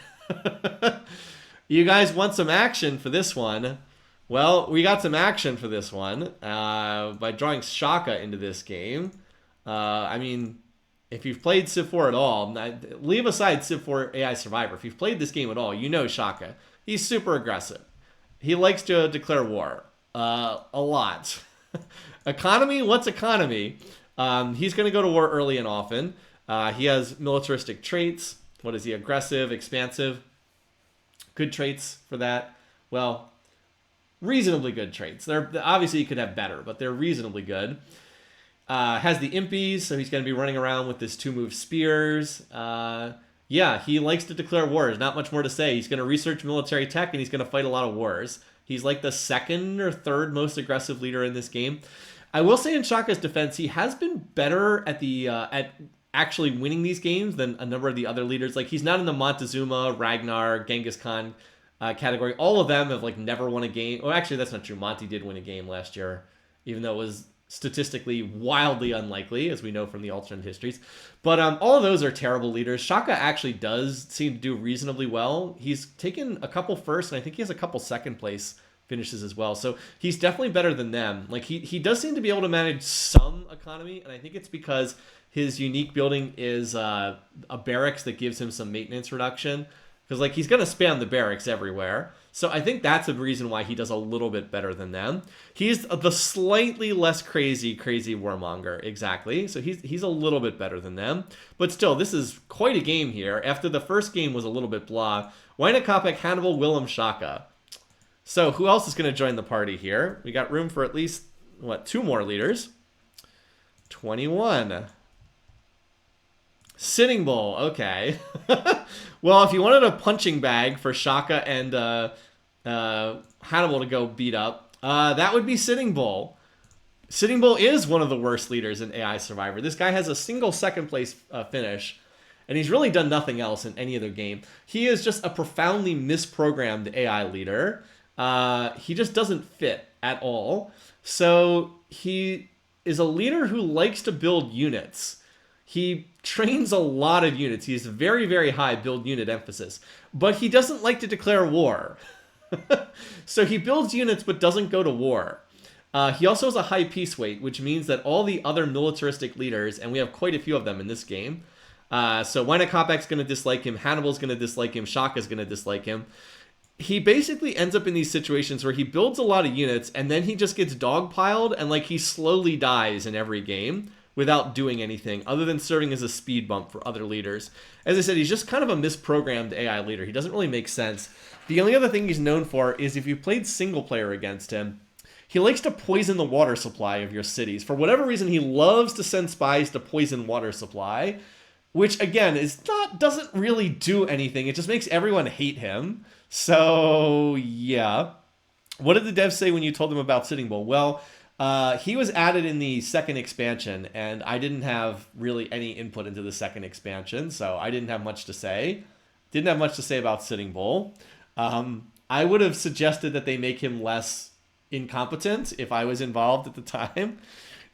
you guys want some action for this one. Well, we got some action for this one by drawing Shaka into this game. I mean, if you've played Civ4 at all, leave aside Civ4 AI Survivor. If you've played this game at all, you know Shaka. He's super aggressive. He likes to declare war a lot. Economy? What's economy? He's going to go to war early and often. He has militaristic traits. What is he? Aggressive, expansive. Good traits for that. Well, reasonably good traits. They're obviously you could have better, but they're reasonably good. Has the impies, so he's going to be running around with his 2-move spears. Yeah, he likes to declare wars. Not much more to say. He's going to research military tech, and he's going to fight a lot of wars. He's like the 2nd or 3rd most aggressive leader in this game. I will say in Shaka's defense, he has been better at the at actually winning these games than a number of the other leaders. Like, he's not in the Montezuma, Ragnar, Genghis Khan category. All of them have like never won a game. Well, actually, that's not true. Monty did win a game last year, even though it was statistically wildly unlikely, as we know from the alternate histories. But all of those are terrible leaders. Shaka actually does seem to do reasonably well. He's taken a couple first, and I think he has a couple second place finishes as well. So he's definitely better than them. Like he does seem to be able to manage some economy, and I think it's because his unique building is a barracks that gives him some maintenance reduction. Because like he's going to spam the barracks everywhere. So I think that's a reason why he does a little bit better than them. He's the slightly less crazy warmonger. Exactly. So he's a little bit better than them. But still, this is quite a game here. After the first game was a little bit blah. Wijnkopic, Hannibal, Willem, Shaka. So who else is going to join the party here? We got room for at least, 2 more leaders. 21. Sitting Bull, okay. Well, if you wanted a punching bag for Shaka and Hannibal to go beat up, that would be Sitting Bull. Sitting Bull is one of the worst leaders in AI Survivor. This guy has a single second place finish, and he's really done nothing else in any other game. He is just a profoundly misprogrammed AI leader. He just doesn't fit at all. So he is a leader who likes to build units. He trains a lot of units. He has very, very high build unit emphasis. But he doesn't like to declare war. So he builds units but doesn't go to war. He also has a high peace weight, which means that all the other militaristic leaders, and we have quite a few of them in this game. So Wijnkopic's going to dislike him. Hannibal's going to dislike him. Shaka's going to dislike him. He basically ends up in these situations where he builds a lot of units and then he just gets dogpiled and like he slowly dies in every game without doing anything other than serving as a speed bump for other leaders. As I said, he's just kind of a misprogrammed AI leader. He doesn't really make sense. The only other thing he's known for is if you played single player against him, he likes to poison the water supply of your cities. For whatever reason, he loves to send spies to poison water supply, which again doesn't really do anything. It just makes everyone hate him. So yeah. What did the devs say when you told them about Sitting Bull? Well, he was added in the second expansion, and I didn't have really any input into the second expansion, so I didn't have much to say. Didn't have much to say about Sitting Bull. I would have suggested that they make him less incompetent if I was involved at the time.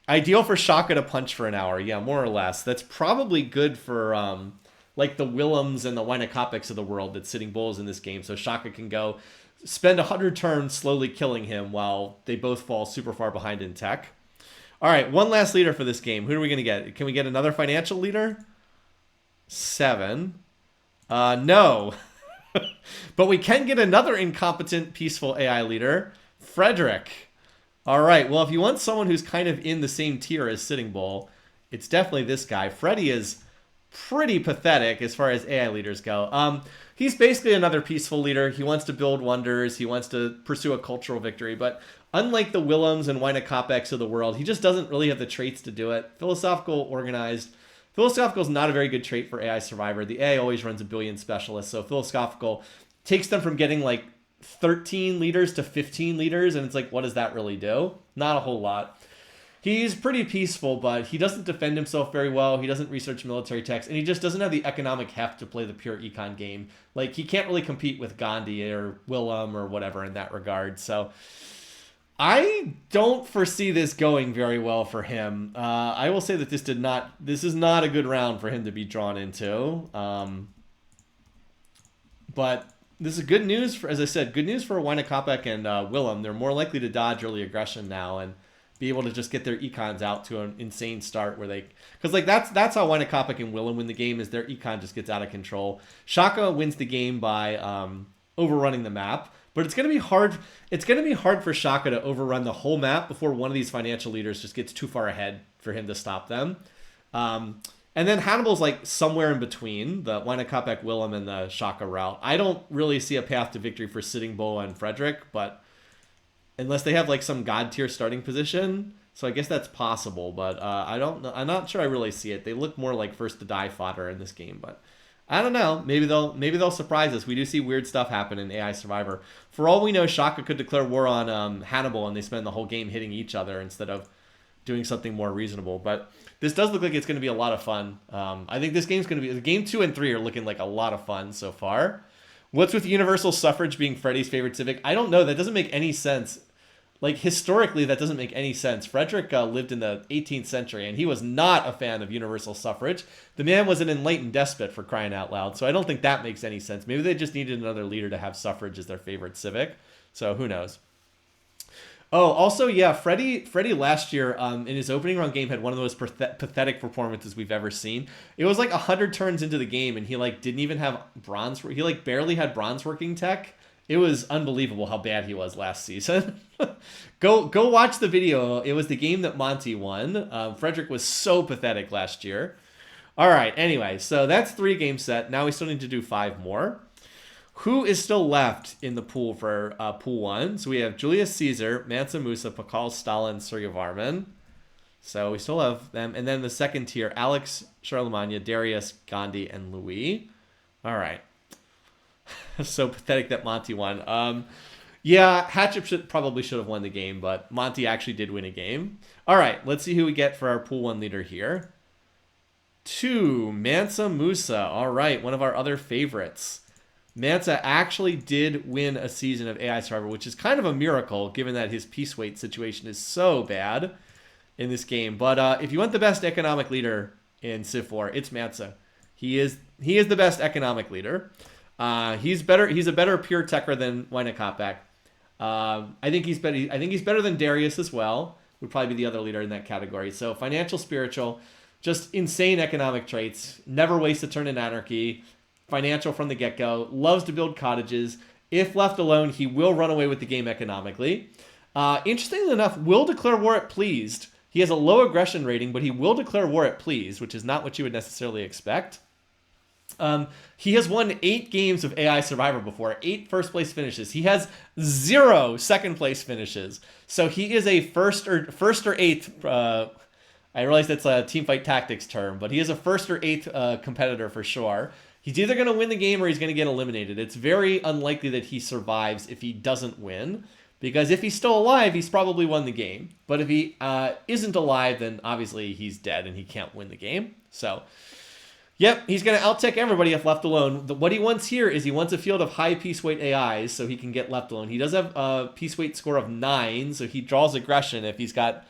Ideal for Shaka to punch for an hour, yeah, more or less. That's probably good for like the Willems and the Wijnkopics of the world that Sitting Bull is in this game, so Shaka can go spend 100 turns slowly killing him while they both fall super far behind in tech. All right, one last leader for this game. Who are we going to get? Can we get another financial leader? 7. No. But we can get another incompetent, peaceful AI leader, Frederick. All right, well, if you want someone who's kind of in the same tier as Sitting Bull, it's definitely this guy. Freddy is pretty pathetic as far as AI leaders go. He's basically another peaceful leader. He wants to build wonders. He wants to pursue a cultural victory. But unlike the Willems and Wynakopeks of the world, he just doesn't really have the traits to do it. Philosophical, organized. Philosophical is not a very good trait for AI Survivor. The AI always runs a billion specialists. So philosophical takes them from getting like 13 leaders to 15 leaders. And it's like, what does that really do? Not a whole lot. He's pretty peaceful, but he doesn't defend himself very well. He doesn't research military texts, and he just doesn't have the economic heft to play the pure econ game. Like, he can't really compete with Gandhi or Willem or whatever in that regard. So I don't foresee this going very well for him. I will say that this is not a good round for him to be drawn into. But this is good news for, as I said, good news for Wynakopek and Willem. They're more likely to dodge early aggression now and be able to just get their econs out to an insane start where they, because like that's how Wynakopek and Willem win the game, is their econ just gets out of control. Shaka wins the game by overrunning the map, but it's gonna be hard. It's gonna be hard for Shaka to overrun the whole map before one of these financial leaders just gets too far ahead for him to stop them. And then Hannibal's like somewhere in between the Wynakopek, Willem, and the Shaka route. I don't really see a path to victory for Sitting Bull and Frederick, but unless they have like some god tier starting position, so I guess that's possible. But I don't know. I'm not sure I really see it. They look more like first to die fodder in this game, but I don't know. Maybe they'll surprise us. We do see weird stuff happen in AI Survivor. For all we know, Shaka could declare war on Hannibal, and they spend the whole game hitting each other instead of doing something more reasonable. But this does look like it's going to be a lot of fun. I think this game's going to be, game 2 and 3 are looking like a lot of fun so far. What's with universal suffrage being Freddy's favorite civic? I don't know. That doesn't make any sense. Like, historically, that doesn't make any sense. Frederick lived in the 18th century, and he was not a fan of universal suffrage. The man was an enlightened despot, for crying out loud, so I don't think that makes any sense. Maybe they just needed another leader to have suffrage as their favorite civic, so who knows. Oh, also, yeah, Freddy last year in his opening round game had one of the most pathetic performances we've ever seen. It was like 100 turns into the game, and he like didn't even have bronze. He like barely had bronze working tech. It was unbelievable how bad he was last season. Go watch the video. It was the game that Monty won. Frederick was so pathetic last year. All right, anyway, so that's 3 game set. Now we still need to do 5 more. Who is still left in the pool for pool 1? So we have Julius Caesar, Mansa Musa, Pakal, Stalin, Sergei Varman. So we still have them. And then the second tier, Alex, Charlemagne, Darius, Gandhi, and Louis. All right. So pathetic that Monty won. Yeah, Hatchett probably should have won the game, but Monty actually did win a game. All right, let's see who we get for our pool 1 leader here. 2, Mansa Musa. All right, one of our other favorites. Mansa actually did win a season of AI Survivor, which is kind of a miracle given that his peace weight situation is so bad in this game. But if you want the best economic leader in Civ4, it's Mansa. He is the best economic leader. He's better. He's a better pure techer than Wynakopek. I think he's better than Darius as well. Would probably be the other leader in that category. So financial, spiritual, just insane economic traits. Never waste a turn in anarchy. Financial from the get-go. Loves to build cottages. If left alone, he will run away with the game economically. Interestingly enough, will declare war at pleased. He has a low aggression rating, but he will declare war at pleased, which is not what you would necessarily expect. He has won 8 games of AI Survivor before, 8 first place finishes. He has 0 second place finishes. So he is a first or eighth. I realize that's a teamfight tactics term, but he is a first or eighth competitor for sure. He's either going to win the game or he's going to get eliminated. It's very unlikely that he survives if he doesn't win, because if he's still alive, he's probably won the game. But if he isn't alive, then obviously he's dead and he can't win the game. So, yep, he's going to outtech everybody if left alone. What he wants here is he wants a field of high peace weight AIs so he can get left alone. He does have a peace weight score of 9, so he draws aggression if he's got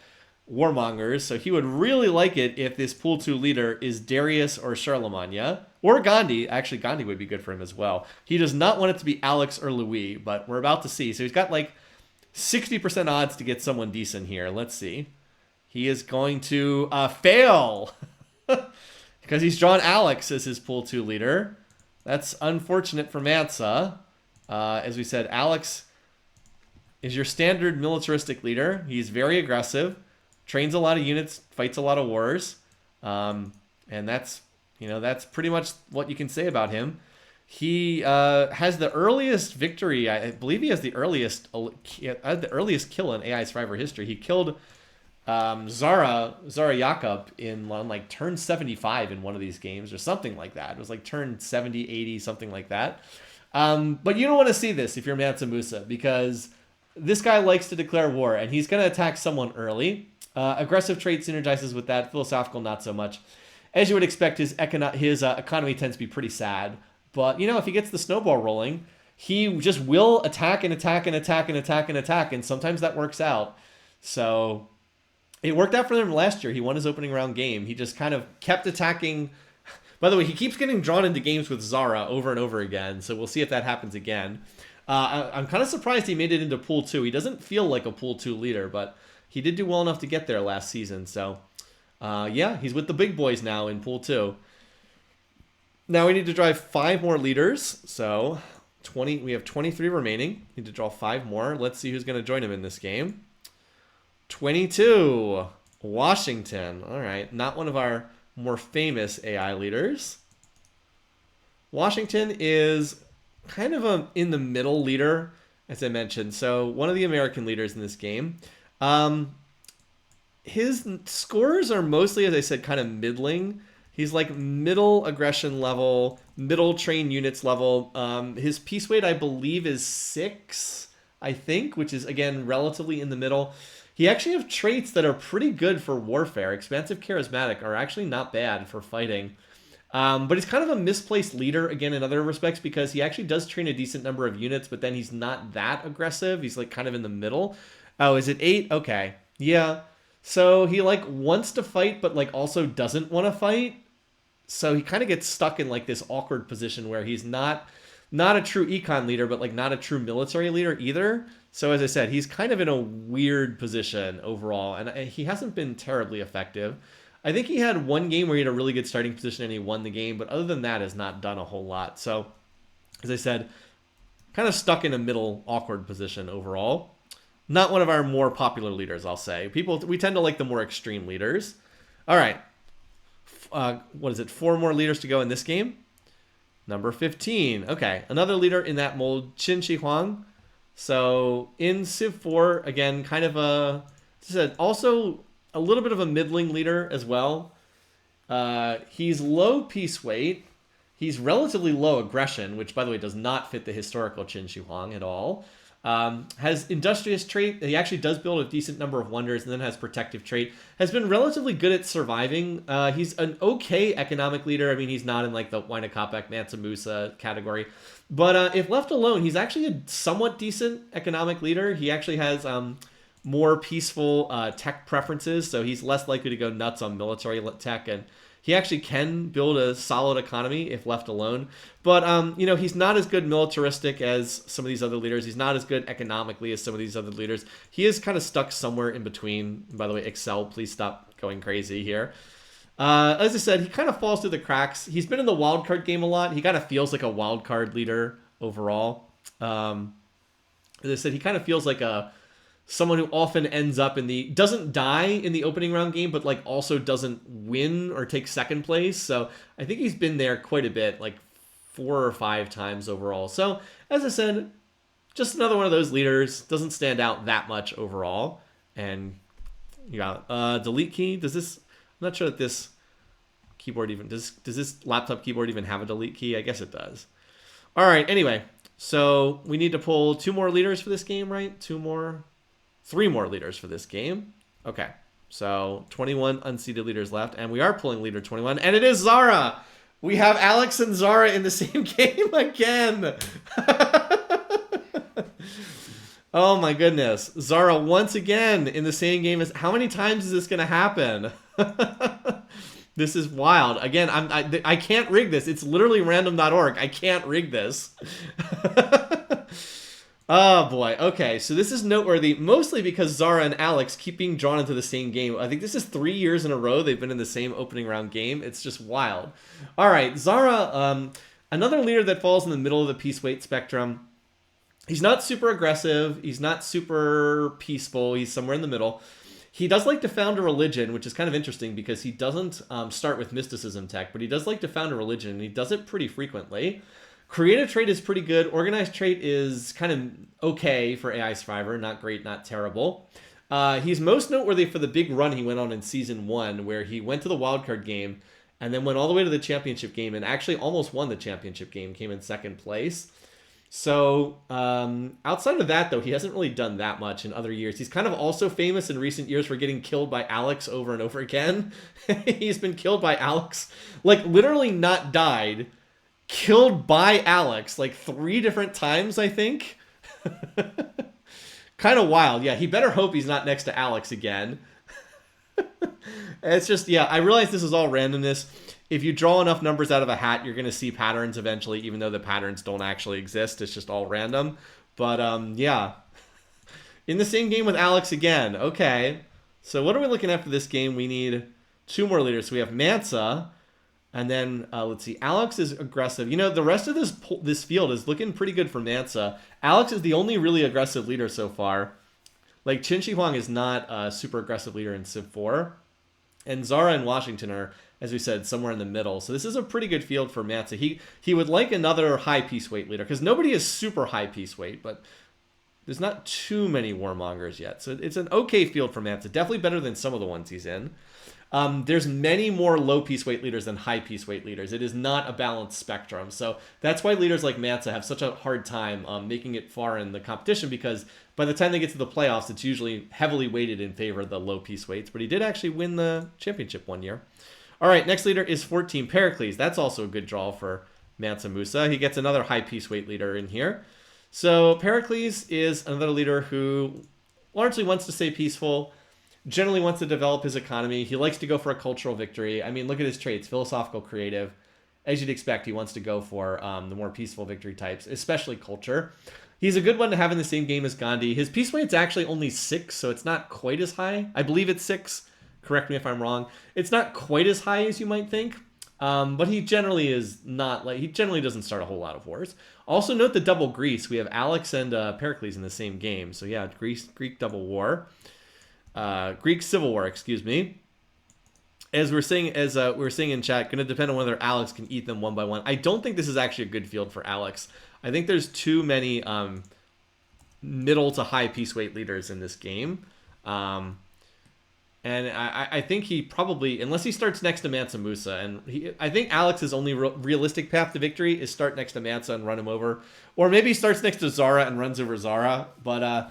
warmongers. So he would really like it if this pool 2 leader is Darius or Charlemagne or Gandhi. Actually, Gandhi would be good for him as well. He does not want it to be Alex or Louis, but we're about to see. So he's got like 60% odds to get someone decent here. Let's see. He is going to fail because he's drawn Alex as his pool 2 leader. That's unfortunate for Mansa. As we said, Alex is your standard militaristic leader. He's very aggressive, trains a lot of units, fights a lot of wars, and that's that's pretty much what you can say about him. He has the earliest victory. I believe he has the earliest kill in AI Survivor history. He killed Zara Jakob in like turn 75 in one of these games or something like that. It was like turn 70, 80, something like that. But you don't want to see this if you're Mansa Musa, because this guy likes to declare war, and he's going to attack someone early. Aggressive trait synergizes with that. Philosophical, not so much. As you would expect, his economy tends to be pretty sad. But, if he gets the snowball rolling, he just will attack and attack and attack and attack and attack, and sometimes that works out. So it worked out for him last year. He won his opening round game. He just kind of kept attacking. By the way, he keeps getting drawn into games with Zara over and over again, so we'll see if that happens again. I'm kind of surprised he made it into Pool 2. He doesn't feel like a Pool 2 leader, but he did do well enough to get there last season. So, yeah, he's with the big boys now in Pool 2. Now we need to drive 5 more leaders. So, we have 23 remaining. Need to draw 5 more. Let's see who's going to join him in this game. 22, Washington. All right, not one of our more famous AI leaders. Washington is kind of a in the middle leader, as I mentioned. So one of the American leaders in this game. His scores are mostly, as I said, kind of middling. He's like middle aggression level, middle train units level. His piece weight, I believe, is 6, I think, which is, again, relatively in the middle. He actually have traits that are pretty good for warfare. Expansive Charismatic are actually not bad for fighting. But he's kind of a misplaced leader, again, in other respects, because he actually does train a decent number of units, but then he's not that aggressive. He's like kind of in the middle. Oh, is it 8? Okay. Yeah. So he like wants to fight, but like also doesn't want to fight. So he kind of gets stuck in like this awkward position where he's not a true econ leader, but like not a true military leader either. So as I said, he's kind of in a weird position overall, and he hasn't been terribly effective. I think he had one game where he had a really good starting position and he won the game, but other than that has not done a whole lot. So as I said, kind of stuck in a middle awkward position overall. Not one of our more popular leaders, I'll say. We tend to like the more extreme leaders. All right. What is it? 4 more leaders to go in this game. Number 15. Okay, another leader in that mold, Qin Shi Huang. So in Civ4, again, kind of also a little bit of a middling leader as well. He's low piece weight. He's relatively low aggression, which, by the way, does not fit the historical Qin Shi Huang at all. Has industrious trait. He actually does build a decent number of wonders, and then has protective trait. Has been relatively good at surviving. He's an okay economic leader. I mean, he's not in like the Waina Kopek, Mansa Musa category. But if left alone, he's actually a somewhat decent economic leader. He actually has more peaceful tech preferences, so he's less likely to go nuts on military tech, and he actually can build a solid economy if left alone. But, he's not as good militaristic as some of these other leaders. He's not as good economically as some of these other leaders. He is kind of stuck somewhere in between. By the way, Excel, please stop going crazy here. As I said, he kind of falls through the cracks. He's been in the wildcard game a lot. He kind of feels like a wildcard leader overall. As I said, he kind of feels like someone who often ends up doesn't die in the opening round game, but like also doesn't win or take second place. So I think he's been there quite a bit, like 4 or 5 times overall. So as I said, just another one of those leaders. Doesn't stand out that much overall. And you got delete key. I'm not sure that this keyboard even does this laptop keyboard even have a delete key? I guess it does. All right. Anyway, so we need to pull 2 more leaders for this game, right? 3 more leaders for this game. Okay, so 21 unseated leaders left, and we are pulling leader 21, and it is Zara. We have Alex and Zara in the same game again. Oh my goodness. Zara once again in the same game as... How many times is this going to happen? This is wild. Again, I can't rig this. It's literally random.org. I can't rig this. Oh boy. Okay, so this is noteworthy, mostly because Zara and Alex keep being drawn into the same game. I think this is 3 years in a row they've been in the same opening round game. It's just wild. All right, Zara Another leader that falls in the middle of the peace weight spectrum. He's not super aggressive. He's not super peaceful. He's somewhere in the middle. He does like to found a religion, which is kind of interesting because he doesn't start with mysticism tech, but he does like to found a religion, and he does it pretty frequently. Creative trait is pretty good. Organized trait is kind of okay for AI Survivor. Not great, not terrible. He's most noteworthy for the big run he went on in Season 1, where he went to the wildcard game and then went all the way to the championship game and actually almost won the championship game, came in second place. So outside of that, though, he hasn't really done that much in other years. He's kind of also famous in recent years for getting killed by Alex over and over again. He's been killed by Alex, like literally not died, killed by Alex like 3 different times, I think. Kind of wild. Yeah, he better hope he's not next to Alex again. It's just, yeah, I realize this is all randomness. If you draw enough numbers out of a hat, you're going to see patterns eventually, even though the patterns don't actually exist. It's just all random. But, yeah. In the same game with Alex again. Okay. So what are we looking at for this game? We need 2 more leaders. So we have Mansa. And then, let's see. Alex is aggressive. You know, the rest of this field is looking pretty good for Mansa. Alex is the only really aggressive leader so far. Like, Qin Shi Huang is not a super aggressive leader in Civ 4. And Zara and Washington are, as we said, somewhere in the middle. So this is a pretty good field for Mansa. He would like another high peace weight leader, because nobody is super high peace weight, but there's not too many warmongers yet. So it's an okay field for Mansa. Definitely better than some of the ones he's in. There's many more low peace weight leaders than high peace weight leaders. It is not a balanced spectrum. So that's why leaders like Mansa have such a hard time making it far in the competition, because by the time they get to the playoffs, it's usually heavily weighted in favor of the low peace weights. But he did actually win the championship one year. All right, next leader is 14, Pericles. That's also a good draw for Mansa Musa. He gets another high peace weight leader in here. So Pericles is another leader who largely wants to stay peaceful, generally wants to develop his economy. He likes to go for a cultural victory. I mean, look at his traits: philosophical, creative. As you'd expect, he wants to go for the more peaceful victory types, especially culture. He's a good one to have in the same game as Gandhi. His peace weight's actually only 6, so it's not quite as high. I believe it's 6. Correct me if I'm wrong. It's not quite as high as you might think, but he generally is not like, he generally doesn't start a whole lot of wars. Also note the double Greece. We have Alex and Pericles in the same game. So yeah, Greek double war, Greek civil war. Excuse me. As we're saying, in chat, going to depend on whether Alex can eat them one by one. I don't think this is actually a good field for Alex. I think there's too many middle to high peace weight leaders in this game. And I think he probably, unless he starts next to Mansa Musa, and I think Alex's only realistic path to victory is start next to Mansa and run him over. Or maybe he starts next to Zara and runs over Zara. But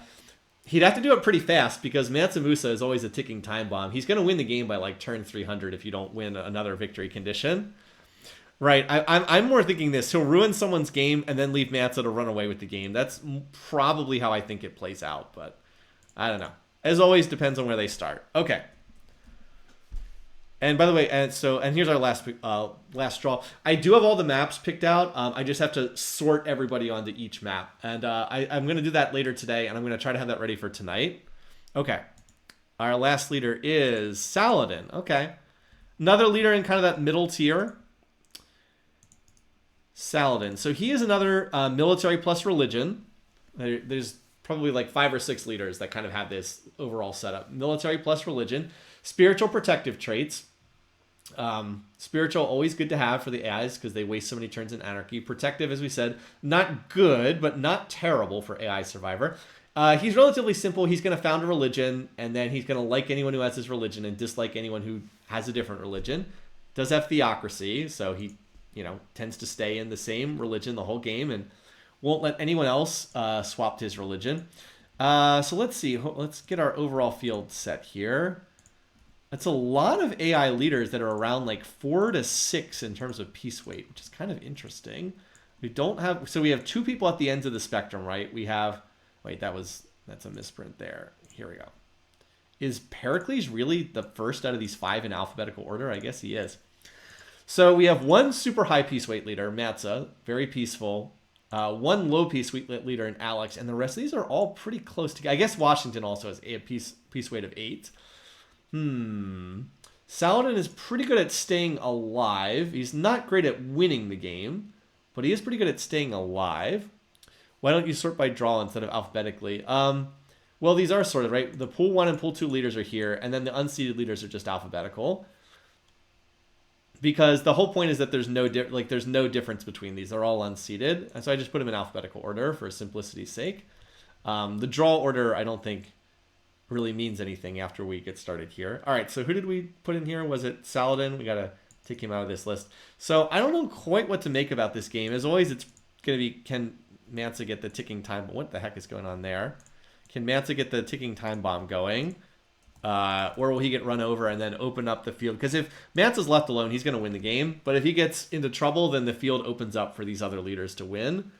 he'd have to do it pretty fast, because Mansa Musa is always a ticking time bomb. He's going to win the game by like turn 300 if you don't win another victory condition. Right, I'm more thinking this. He'll ruin someone's game and then leave Mansa to run away with the game. That's probably how I think it plays out, but I don't know. As always, depends on where they start. Okay. And by the way, and here's our last draw. I do have all the maps picked out. I just have to sort everybody onto each map. And I'm going to do that later today, and I'm going to try to have that ready for tonight. Okay. Our last leader is Saladin. Okay. Another leader in kind of that middle tier. Saladin. So he is another military plus religion. There's probably like 5 or 6 leaders that kind of have this overall setup. Military plus religion. Spiritual protective traits. Spiritual, always good to have for the AIs because they waste so many turns in anarchy. Protective, as we said, not good, but not terrible for AI Survivor. He's relatively simple. He's going to found a religion, and then he's going to like anyone who has his religion and dislike anyone who has a different religion. Does have theocracy, so he tends to stay in the same religion the whole game and won't let anyone else swap to his religion. So let's see. Let's get our overall field set here. That's a lot of AI leaders that are around like 4 to 6 in terms of peace weight, which is kind of interesting. We don't have, so we have 2 people at the ends of the spectrum, right? We have, wait, that's a misprint there. Here we go. Is Pericles really the first out of these 5 in alphabetical order? I guess he is. So we have 1 super high peace weight leader, Matza, very peaceful. 1 low peace weight leader in Alex, and the rest of these are all pretty close together. I guess Washington also has a peace weight of 8. Saladin is pretty good at staying alive. He's not great at winning the game, but he is pretty good at staying alive. Why don't you sort by draw instead of alphabetically? Well, these are sorted, right? The pool 1 and pool 2 leaders are here, and then the unseeded leaders are just alphabetical. Because the whole point is that there's no difference between these. They're all unseeded, and so I just put them in alphabetical order for simplicity's sake. The draw order, I don't think, really means anything after we get started here. All right, so who did we put in here? Was it Saladin? We got to take him out of this list. So I don't know quite what to make about this game. As always, it's going to be, can Mansa get the ticking time? What the heck is going on there? Can Mansa get the ticking time bomb going? Or will he get run over and then open up the field? Because if Mansa's left alone, he's going to win the game. But if he gets into trouble, then the field opens up for these other leaders to win.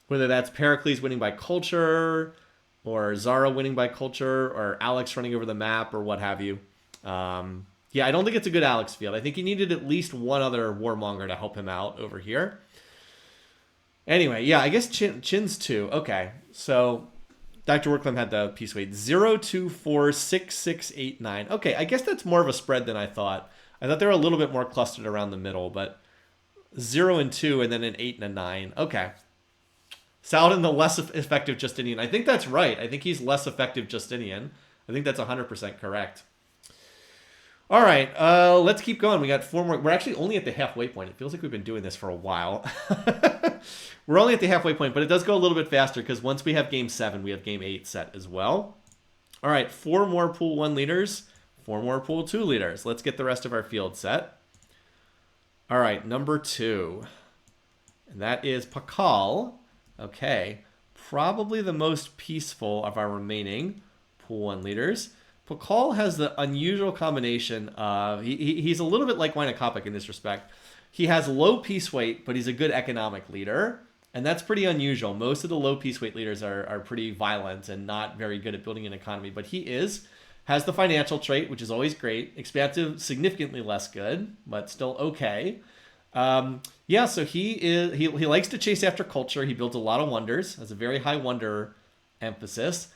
Whether that's Pericles winning by culture, or Zara winning by culture, or Alex running over the map, or what have you. Yeah, I don't think it's a good Alex field. I think he needed at least one other warmonger to help him out over here. Anyway, yeah, I guess Chin's 2. Okay, so Dr. Worklam had the piece weight 0, 2, 4, 6, 6, 8, 9. Okay, I guess that's more of a spread than I thought. I thought they were a little bit more clustered around the middle, but 0 and 2, and then an 8 and a 9. Okay. Saladin, the less effective Justinian. I think that's right. I think he's less effective Justinian. I think that's 100% correct. All right, let's keep going. We got 4 more. We're actually only at the halfway point. It feels like we've been doing this for a while. We're only at the halfway point, but it does go a little bit faster because once we have game 7, we have game 8 set as well. All right, 4 more pool 1 leaders, 4 more pool 2 leaders. Let's get the rest of our field set. All right, number 2. And that is Pakal. Okay, probably the most peaceful of our remaining pool 1 leaders. Pakal has the unusual combination of, he's a little bit like Wynakopik in this respect. He has low peace weight, but he's a good economic leader. And that's pretty unusual. Most of the low peace weight leaders are pretty violent and not very good at building an economy. But he has the financial trait, which is always great. Expansive, significantly less good, but still okay. Yeah, so he likes to chase after culture. He builds a lot of wonders, has a very high wonder emphasis.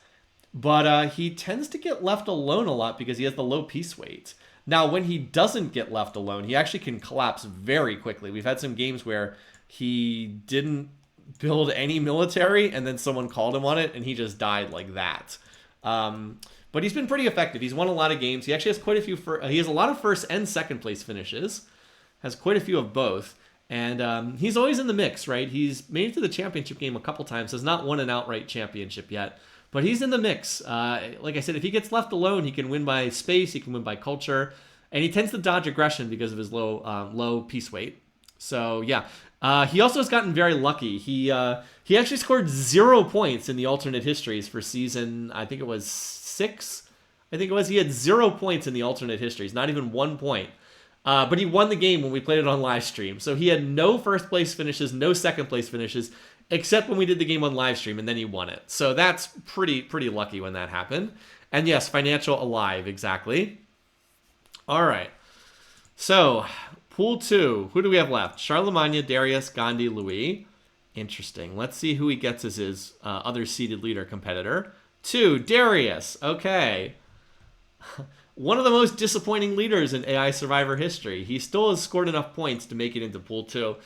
But he tends to get left alone a lot because he has the low peace weight. Now, when he doesn't get left alone, he actually can collapse very quickly. We've had some games where he didn't build any military, and then someone called him on it, and he just died like that. But he's been pretty effective. He's won a lot of games. He actually has quite a few. He has a lot of first and second place finishes. Has quite a few of both. And he's always in the mix, right? He's made it to the championship game a couple times. Has not won an outright championship yet. But he's in the mix. Like I said, if he gets left alone, he can win by space. He can win by culture. And he tends to dodge aggression because of his low peace weight. So, yeah. He also has gotten very lucky. He actually scored 0 points in the alternate histories for season, I think it was 6. I think it was. He had 0 points in the alternate histories. Not even 1 point. But he won the game when we played it on live stream. So he had no first place finishes, no second place finishes, except when we did the game on live stream, and then he won it. So that's pretty lucky when that happened. And yes, financial alive, exactly. All right. So pool 2, who do we have left? Charlemagne, Darius, Gandhi, Louis. Interesting. Let's see who he gets as his other seeded leader competitor. 2, Darius. Okay. One of the most disappointing leaders in AI Survivor history. He still has scored enough points to make it into Pool 2.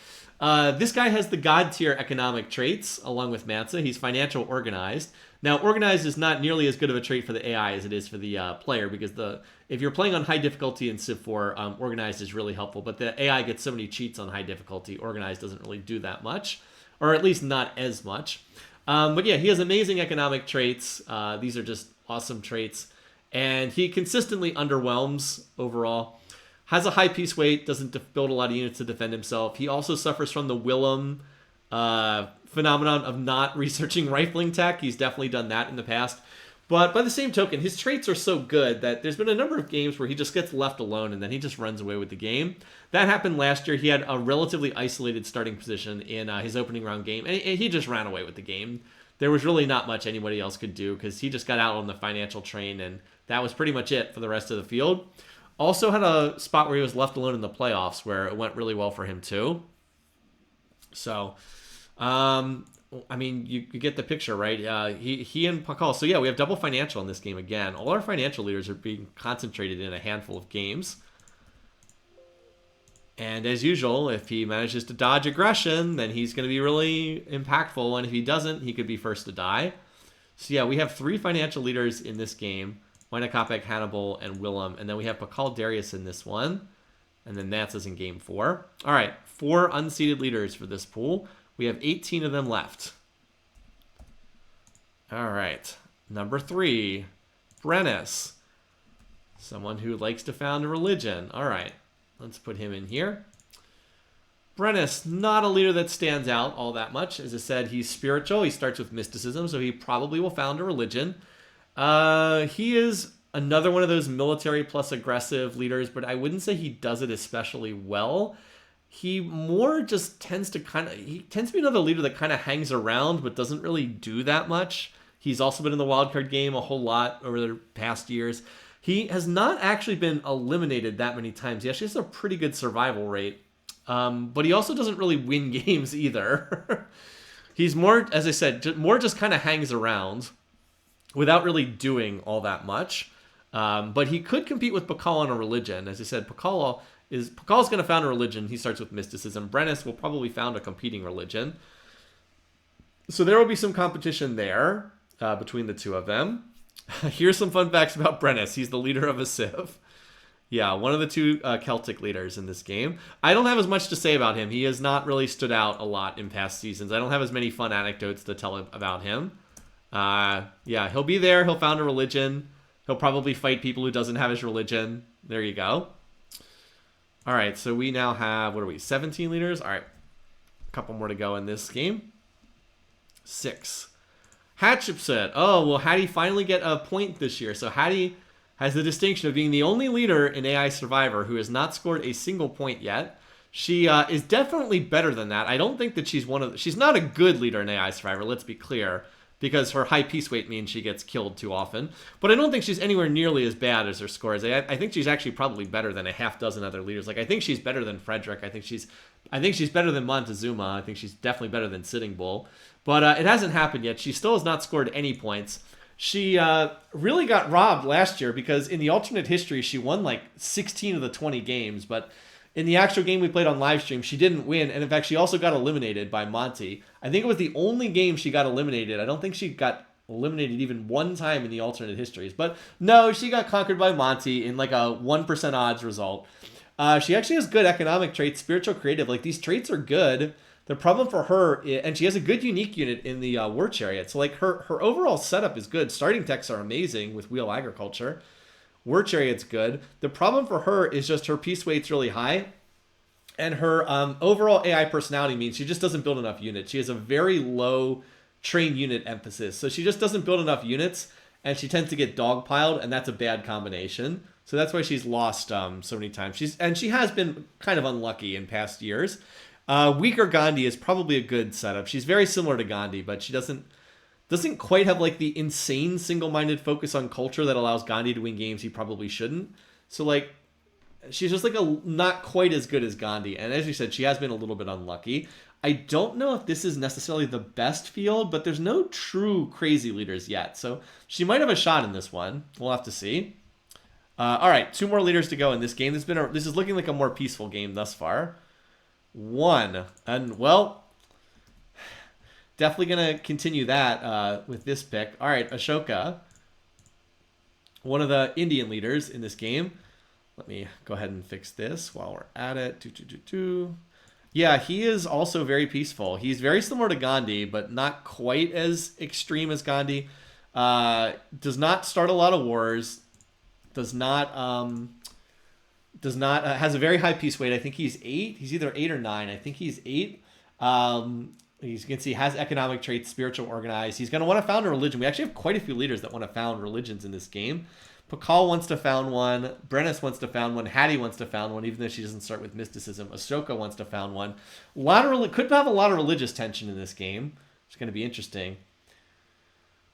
This guy has the God tier economic traits, along with Mansa. He's financial organized. Now, organized is not nearly as good of a trait for the AI as it is for the player, because if you're playing on high difficulty in Civ4, organized is really helpful, but the AI gets so many cheats on high difficulty, organized doesn't really do that much, or at least not as much. But yeah, he has amazing economic traits. These are just awesome traits. And he consistently underwhelms overall. Has a high peace weight, doesn't build a lot of units to defend himself. He also suffers from the Willem phenomenon of not researching rifling tech. He's definitely done that in the past. But by the same token, his traits are so good that there's been a number of games where he just gets left alone and then he just runs away with the game. That happened last year. He had a relatively isolated starting position in his opening round game, and he just ran away with the game. There was really not much anybody else could do because he just got out on the financial train, and that was pretty much it for the rest of the field. Also had a spot where he was left alone in the playoffs where it went really well for him too. So, I mean, you get the picture, right? He and Pakal. So yeah, we have double financial in this game again. All our financial leaders are being concentrated in a handful of games. And as usual, if he manages to dodge aggression, then he's going to be really impactful. And if he doesn't, he could be first to die. So yeah, we have 3 financial leaders in this game. Moina Kopek, Hannibal, and Willem. And then we have Pakal Darius in this one. And then that's us in game 4. All right, 4 unseeded leaders for this pool. We have 18 of them left. All right, number 3, Brennis. Someone who likes to found a religion. All right, let's put him in here. Brennis, not a leader that stands out all that much. As I said, he's spiritual. He starts with mysticism, so he probably will found a religion. He is another one of those military plus aggressive leaders, but I wouldn't say he does it especially well. He more just tends to be another leader that kind of hangs around, but doesn't really do that much. He's also been in the wildcard game a whole lot over the past years. He has not actually been eliminated that many times. He actually has a pretty good survival rate. But he also doesn't really win games either. He's more, as I said, more just kind of hangs around without really doing all that much. But he could compete with Pakal on a religion. As I said, Pakal's going to found a religion. He starts with mysticism. Brennis will probably found a competing religion. So there will be some competition there between the two of them. Here's some fun facts about Brennis. He's the leader of a Civ. Yeah, one of the 2 Celtic leaders in this game. I don't have as much to say about him. He has not really stood out a lot in past seasons. I don't have as many fun anecdotes to tell about him. Yeah, he'll be there. He'll found a religion. He'll probably fight people who doesn't have his religion. There you go. All right, so we now have, 17 leaders? All right, a couple more to go in this game. 6. Hatshepsut. Oh, well, Hattie finally get a point this year. So Hattie has the distinction of being the only leader in AI Survivor who has not scored a single point yet. She is definitely better than that. I don't think that she's not a good leader in AI Survivor, let's be clear, because her high piece weight means she gets killed too often. But I don't think she's anywhere nearly as bad as her scores. I think she's actually probably better than a half dozen other leaders. Like, I think she's better than Frederick. I think she's better than Montezuma. I think she's definitely better than Sitting Bull. But it hasn't happened yet. She still has not scored any points. She really got robbed last year because in the alternate history, she won like 16 of the 20 games. But in the actual game we played on live stream, she didn't win. And in fact, she also got eliminated by Monty. I think it was the only game she got eliminated. I don't think she got eliminated even one time in the alternate histories. But no, she got conquered by Monty in like a 1% odds result. She actually has good economic traits, spiritual, creative. Like, these traits are good. The problem for her, and she has a good unique unit in the war chariot. So like her overall setup is good. Starting techs are amazing with wheel agriculture. War chariot's good. The problem for her is just her piece weight's really high. And her overall AI personality means she just doesn't build enough units. She has a very low train unit emphasis. So she just doesn't build enough units, and she tends to get dogpiled, and that's a bad combination. So that's why she's lost so many times. She has been kind of unlucky in past years. Weaker Gandhi is probably a good setup. She's very similar to Gandhi, but she doesn't quite have like the insane single-minded focus on culture that allows Gandhi to win games he probably shouldn't. So like, she's just like not quite as good as Gandhi. And as you said, she has been a little bit unlucky. I don't know if this is necessarily the best field, but there's no true crazy leaders yet. So she might have a shot in this one. We'll have to see. All right, 2 more leaders to go in this game. This is looking like a more peaceful game thus far. 1. And, well, definitely going to continue that with this pick. All right, Ashoka, one of the Indian leaders in this game. Let me go ahead and fix this while we're at it. Yeah, he is also very peaceful. He's very similar to Gandhi, but not quite as extreme as Gandhi. Does not start a lot of wars. Has a very high piece weight. I think he's 8. He's either 8 or 9. I think he's 8. As you can see, has economic traits, spiritual, organized. He's going to want to found a religion. We actually have quite a few leaders that want to found religions in this game. Pakal wants to found one. Brennis wants to found one. Hattie wants to found one, even though she doesn't start with mysticism. Ashoka wants to found one. Could have a lot of religious tension in this game. It's going to be interesting.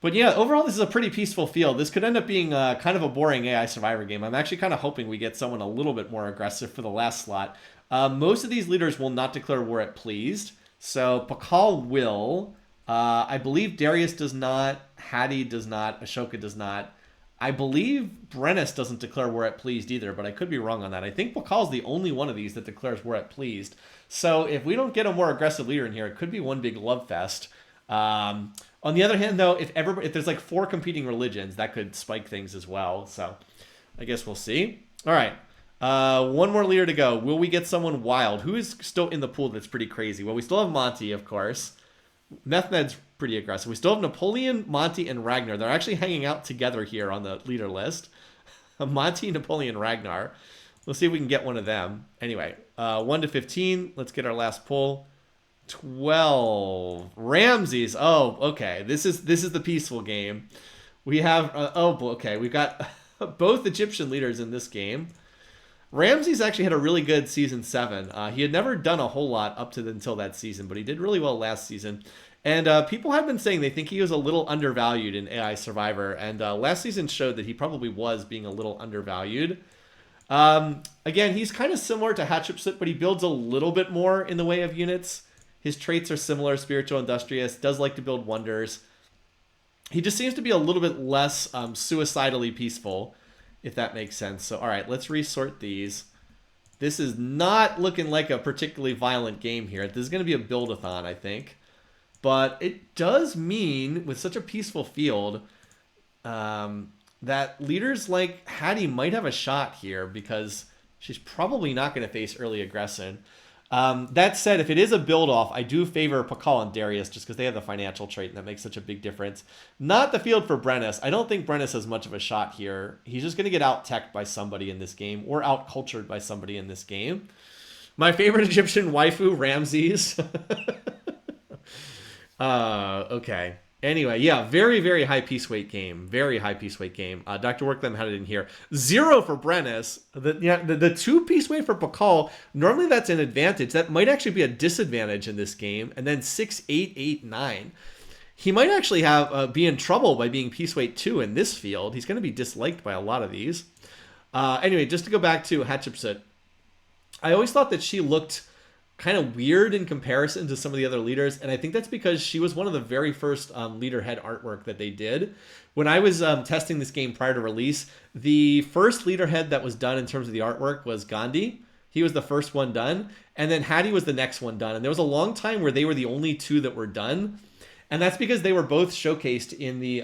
But yeah, overall, this is a pretty peaceful field. This could end up being kind of a boring AI Survivor game. I'm actually kind of hoping we get someone a little bit more aggressive for the last slot. Most of these leaders will not declare war at pleased. So Pakal will. I believe Darius does not. Hattie does not. Ashoka does not. I believe Brennus doesn't declare war at pleased either, but I could be wrong on that. I think Bakal's the only one of these that declares war at pleased. So if we don't get a more aggressive leader in here, it could be one big love fest. On the other hand, though, if there's like 4 competing religions, that could spike things as well. So I guess we'll see. All right. One more leader to go. Will we get someone wild? Who is still in the pool that's pretty crazy? Well, we still have Monty, of course. Methmed's pretty aggressive. We still have Napoleon, Monty, and Ragnar. They're actually hanging out together here on the leader list. Monty, Napoleon, Ragnar. Let's see if we can get one of them. Anyway, 1 to 15. Let's get our last pull. 12. Ramses. Oh, okay. This is the peaceful game. We have okay. We've got both Egyptian leaders in this game. Ramses actually had a really good season 7. He had never done a whole lot up to until that season, but he did really well last season. And people have been saying they think he was a little undervalued in AI Survivor, and last season showed that he probably was being a little undervalued. Again, he's kind of similar to Hatshepsut, but he builds a little bit more in the way of units. His traits are similar, spiritual, industrious, does like to build wonders. He just seems to be a little bit less suicidally peaceful, if that makes sense. So, all right, let's resort these. This is not looking like a particularly violent game here. This is going to be a build-a-thon, I think. But it does mean, with such a peaceful field, that leaders like Hattie might have a shot here because she's probably not going to face early aggression. That said, if it is a build-off, I do favor Pakal and Darius just because they have the financial trait and that makes such a big difference. Not the field for Brennus. I don't think Brennus has much of a shot here. He's just going to get out-teched by somebody in this game or out-cultured by somebody in this game. My favorite Egyptian waifu, Ramses. Okay. Anyway, yeah, very, very high piece weight game. Very high piece weight game. Dr. Worklam had it in here. 0 for Brennus. The 2 piece weight for Pakal, normally that's an advantage. That might actually be a disadvantage in this game. And then 6, 8, 8, 9. He might actually have be in trouble by being piece weight 2 in this field. He's going to be disliked by a lot of these. Anyway, just to go back to Hatshepsut, I always thought that she looked kind of weird in comparison to some of the other leaders, and I think that's because she was one of the very first leader head artwork that they did. When I was testing this game prior to release, the first leader head that was done in terms of the artwork was Gandhi. He was the first one done, and then Hattie was the next one done, and there was a long time where they were the only 2 that were done, and that's because they were both showcased in the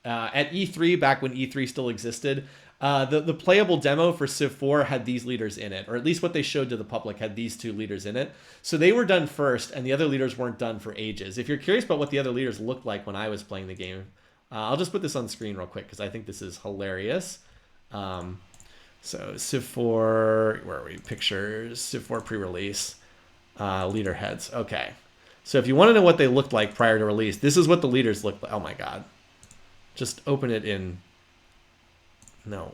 at E3 back when E3 still existed. The playable demo for Civ4 had these leaders in it, or at least what they showed to the public had these 2 leaders in it. So they were done first, and the other leaders weren't done for ages. If you're curious about what the other leaders looked like when I was playing the game, I'll just put this on screen real quick because I think this is hilarious. So Civ4, where are we? Pictures, Civ4 pre-release, leader heads. Okay. So if you want to know what they looked like prior to release, this is what the leaders looked like. Oh my God. Just open it in... No,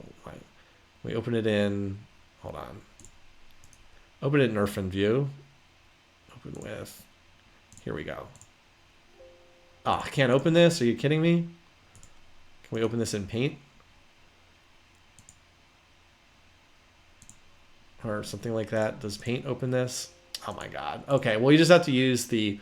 we open it in, hold on. Open it in Orphan View. Open with, here we go. Oh, I can't open this? Are you kidding me? Can we open this in Paint? Or something like that. Does Paint open this? Oh my God. Okay, well you just have to use the,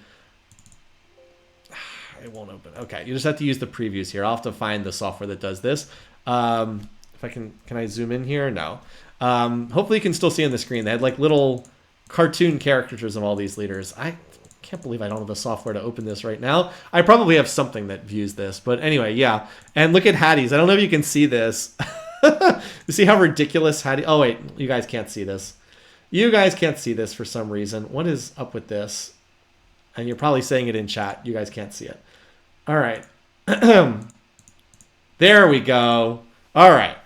it won't open. Okay, you just have to use the previews here. I'll have to find the software that does this. If I can I zoom in here? No. Hopefully you can still see on the screen. They had like little cartoon caricatures of all these leaders. I can't believe I don't have the software to open this right now. I probably have something that views this, but anyway, yeah. And look at Hattie's. I don't know if you can see this. You see how ridiculous Hattie? Oh wait, you guys can't see this. You guys can't see this for some reason. What is up with this? And you're probably saying it in chat. You guys can't see it. All right. There we go. All right.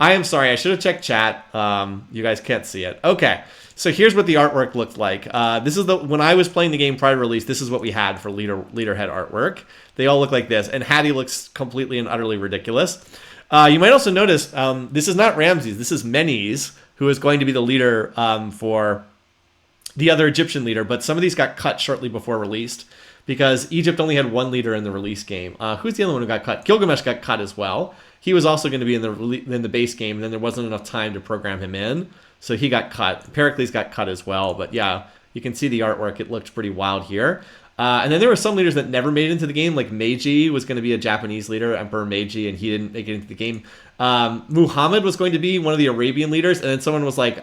I am sorry. I should have checked chat. You guys can't see it. Okay. So here's what the artwork looked like. This is when I was playing the game prior to release, this is what we had for leaderhead artwork. They all look like this. And Hattie looks completely and utterly ridiculous. You might also notice this is not Ramses. This is Menes, who is going to be the leader for the other Egyptian leader. But some of these got cut shortly before released because Egypt only had 1 leader in the release game. Who's the other one who got cut? Gilgamesh got cut as well. He was also going to be in the base game, and then there wasn't enough time to program him in. So he got cut. Pericles got cut as well. But yeah, you can see the artwork. It looked pretty wild here. And then there were some leaders that never made it into the game, like Meiji was going to be a Japanese leader, Emperor Meiji, and he didn't make it into the game. Muhammad was going to be one of the Arabian leaders, and then someone was like,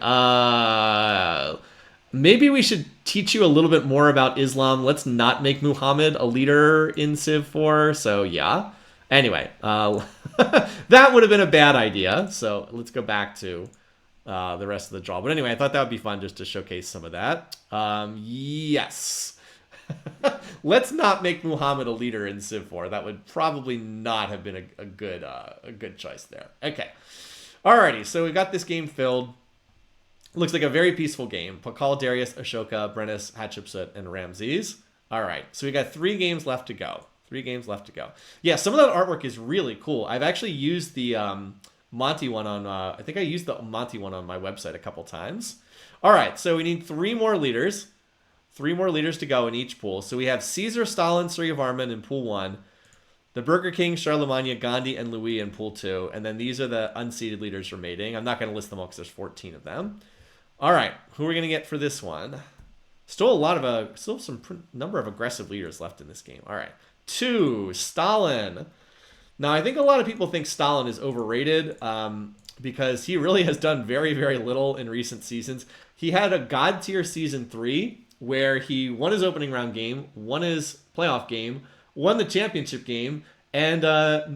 maybe we should teach you a little bit more about Islam. Let's not make Muhammad a leader in Civ 4. So yeah. Anyway, that would have been a bad idea. So let's go back to the rest of the draw. But anyway, I thought that would be fun just to showcase some of that. Yes. Let's not make Muhammad a leader in Civ 4. That would probably not have been a good choice there. Okay. Alrighty, so we got this game filled. Looks like a very peaceful game. Pakal, Darius, Ashoka, Brennus, Hatshepsut, and Ramses. Alright, so we got 3 games left to go. 3 games left to go. Yeah, some of that artwork is really cool. I've actually used the Monty one on, I think I used the Monty one on my website a couple times. Alright, so we need 3 more leaders. 3 more leaders to go in each pool. So we have Caesar, Stalin, Suryavarman in pool 1. The Burger King, Charlemagne, Gandhi, and Louis in pool 2. And then these are the unseeded leaders remaining. I'm not going to list them all because there's 14 of them. All right, who are we going to get for this one? Still some number of aggressive leaders left in this game. All right, 2, Stalin. Now, I think a lot of people think Stalin is overrated because he really has done very, very little in recent seasons. He had a God tier season 3 where he won his opening round game, won his playoff game, won the championship game, and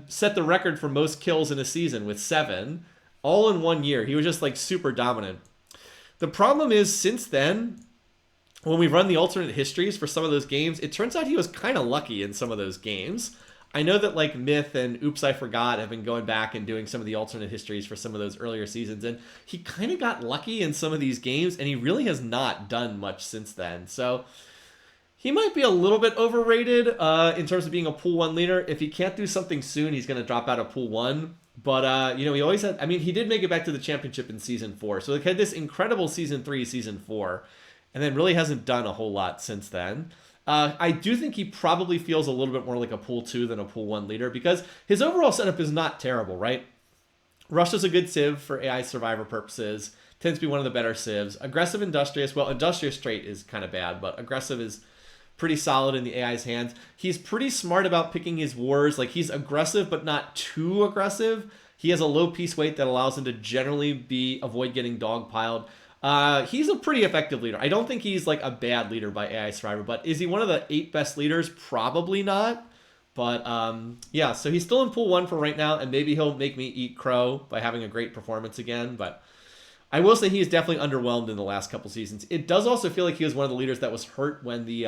set the record for most kills in a season with 7, all in 1 year. He was just like super dominant. The problem is, since then, when we run the alternate histories for some of those games, it turns out he was kind of lucky in some of those games. I know that like Myth and Oops, I Forgot have been going back and doing some of the alternate histories for some of those earlier seasons, and he kind of got lucky in some of these games, and he really has not done much since then. So he might be a little bit overrated in terms of being a pool 1 leader. If he can't do something soon, he's going to drop out of pool 1. But, he always had, he did make it back to the championship in season 4. So he had this incredible season 3, season 4, and then really hasn't done a whole lot since then. I do think he probably feels a little bit more like a pool 2 than a pool 1 leader because his overall setup is not terrible, right? Russia's a good civ for AI survivor purposes. Tends to be one of the better civs. Aggressive, industrious. Well, industrious trait is kind of bad, but aggressive is pretty solid in the AI's hands. He's pretty smart about picking his wars. Like, he's aggressive, but not too aggressive. He has a low piece weight that allows him to generally avoid getting dogpiled. He's a pretty effective leader. I don't think he's like a bad leader by AI Survivor, but is he one of the 8 best leaders? Probably not. But yeah, so he's still in pool 1 for right now, and maybe he'll make me eat crow by having a great performance again. But I will say he is definitely underwhelmed in the last couple seasons. It does also feel like he was one of the leaders that was hurt when the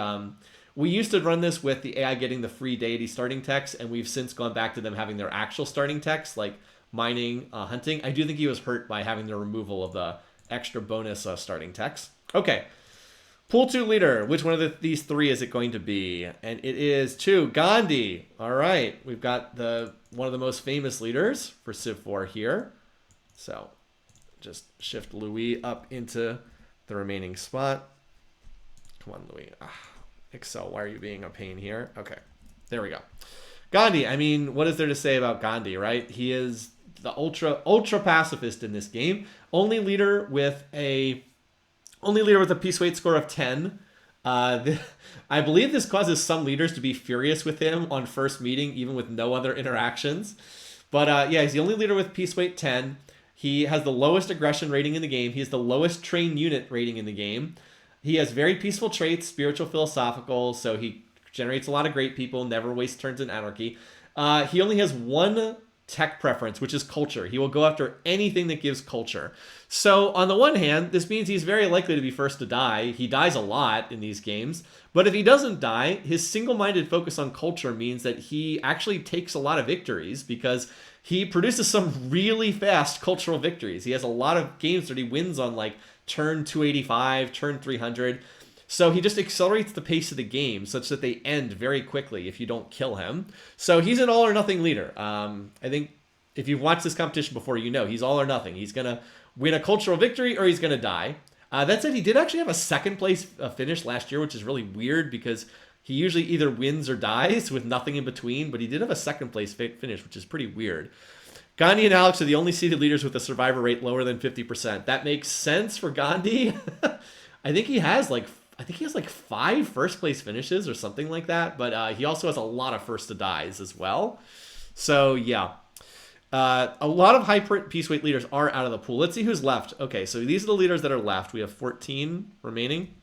we used to run this with the AI getting the free deity starting techs, and we've since gone back to them having their actual starting techs, like mining, hunting. I do think he was hurt by having the removal of the extra bonus starting techs. Okay, pool 2 leader. Which one of these 3 is it going to be? And it is 2, Gandhi. All right, we've got one of the most famous leaders for Civ 4 here. So just shift Louis up into the remaining spot. Come on, Louis. Excel, why are you being a pain here? Okay, there we go. Gandhi, what is there to say about Gandhi, right? He is the ultra pacifist in this game. Only leader with a peace weight score of 10. I believe this causes some leaders to be furious with him on first meeting, even with no other interactions. But yeah, he's the only leader with peace weight 10. He has the lowest aggression rating in the game. He has the lowest train unit rating in the game. He has very peaceful traits, spiritual, philosophical, so he generates a lot of great people, never wastes turns in anarchy. He only has 1 tech preference, which is culture. He will go after anything that gives culture. So on the one hand, this means he's very likely to be first to die. He dies a lot in these games. But if he doesn't die, his single-minded focus on culture means that he actually takes a lot of victories because he produces some really fast cultural victories. He has a lot of games that he wins on like turn 285, turn 300. So he just accelerates the pace of the game such that they end very quickly if you don't kill him. So he's an all or nothing leader. I think if you've watched this competition before, you know he's all or nothing. He's going to win a cultural victory or he's going to die. That said, he did actually have a second place finish last year, which is really weird because he usually either wins or dies with nothing in between, but he did have a second place finish, which is pretty weird. Gandhi and Alex are the only seeded leaders with a survivor rate lower than 50%. That makes sense for Gandhi. I think he has I think he has like 5 first place finishes or something like that. But he also has a lot of first to dies as well. So yeah. A lot of high piece weight leaders are out of the pool. Let's see who's left. Okay, so these are the leaders that are left. We have 14 remaining.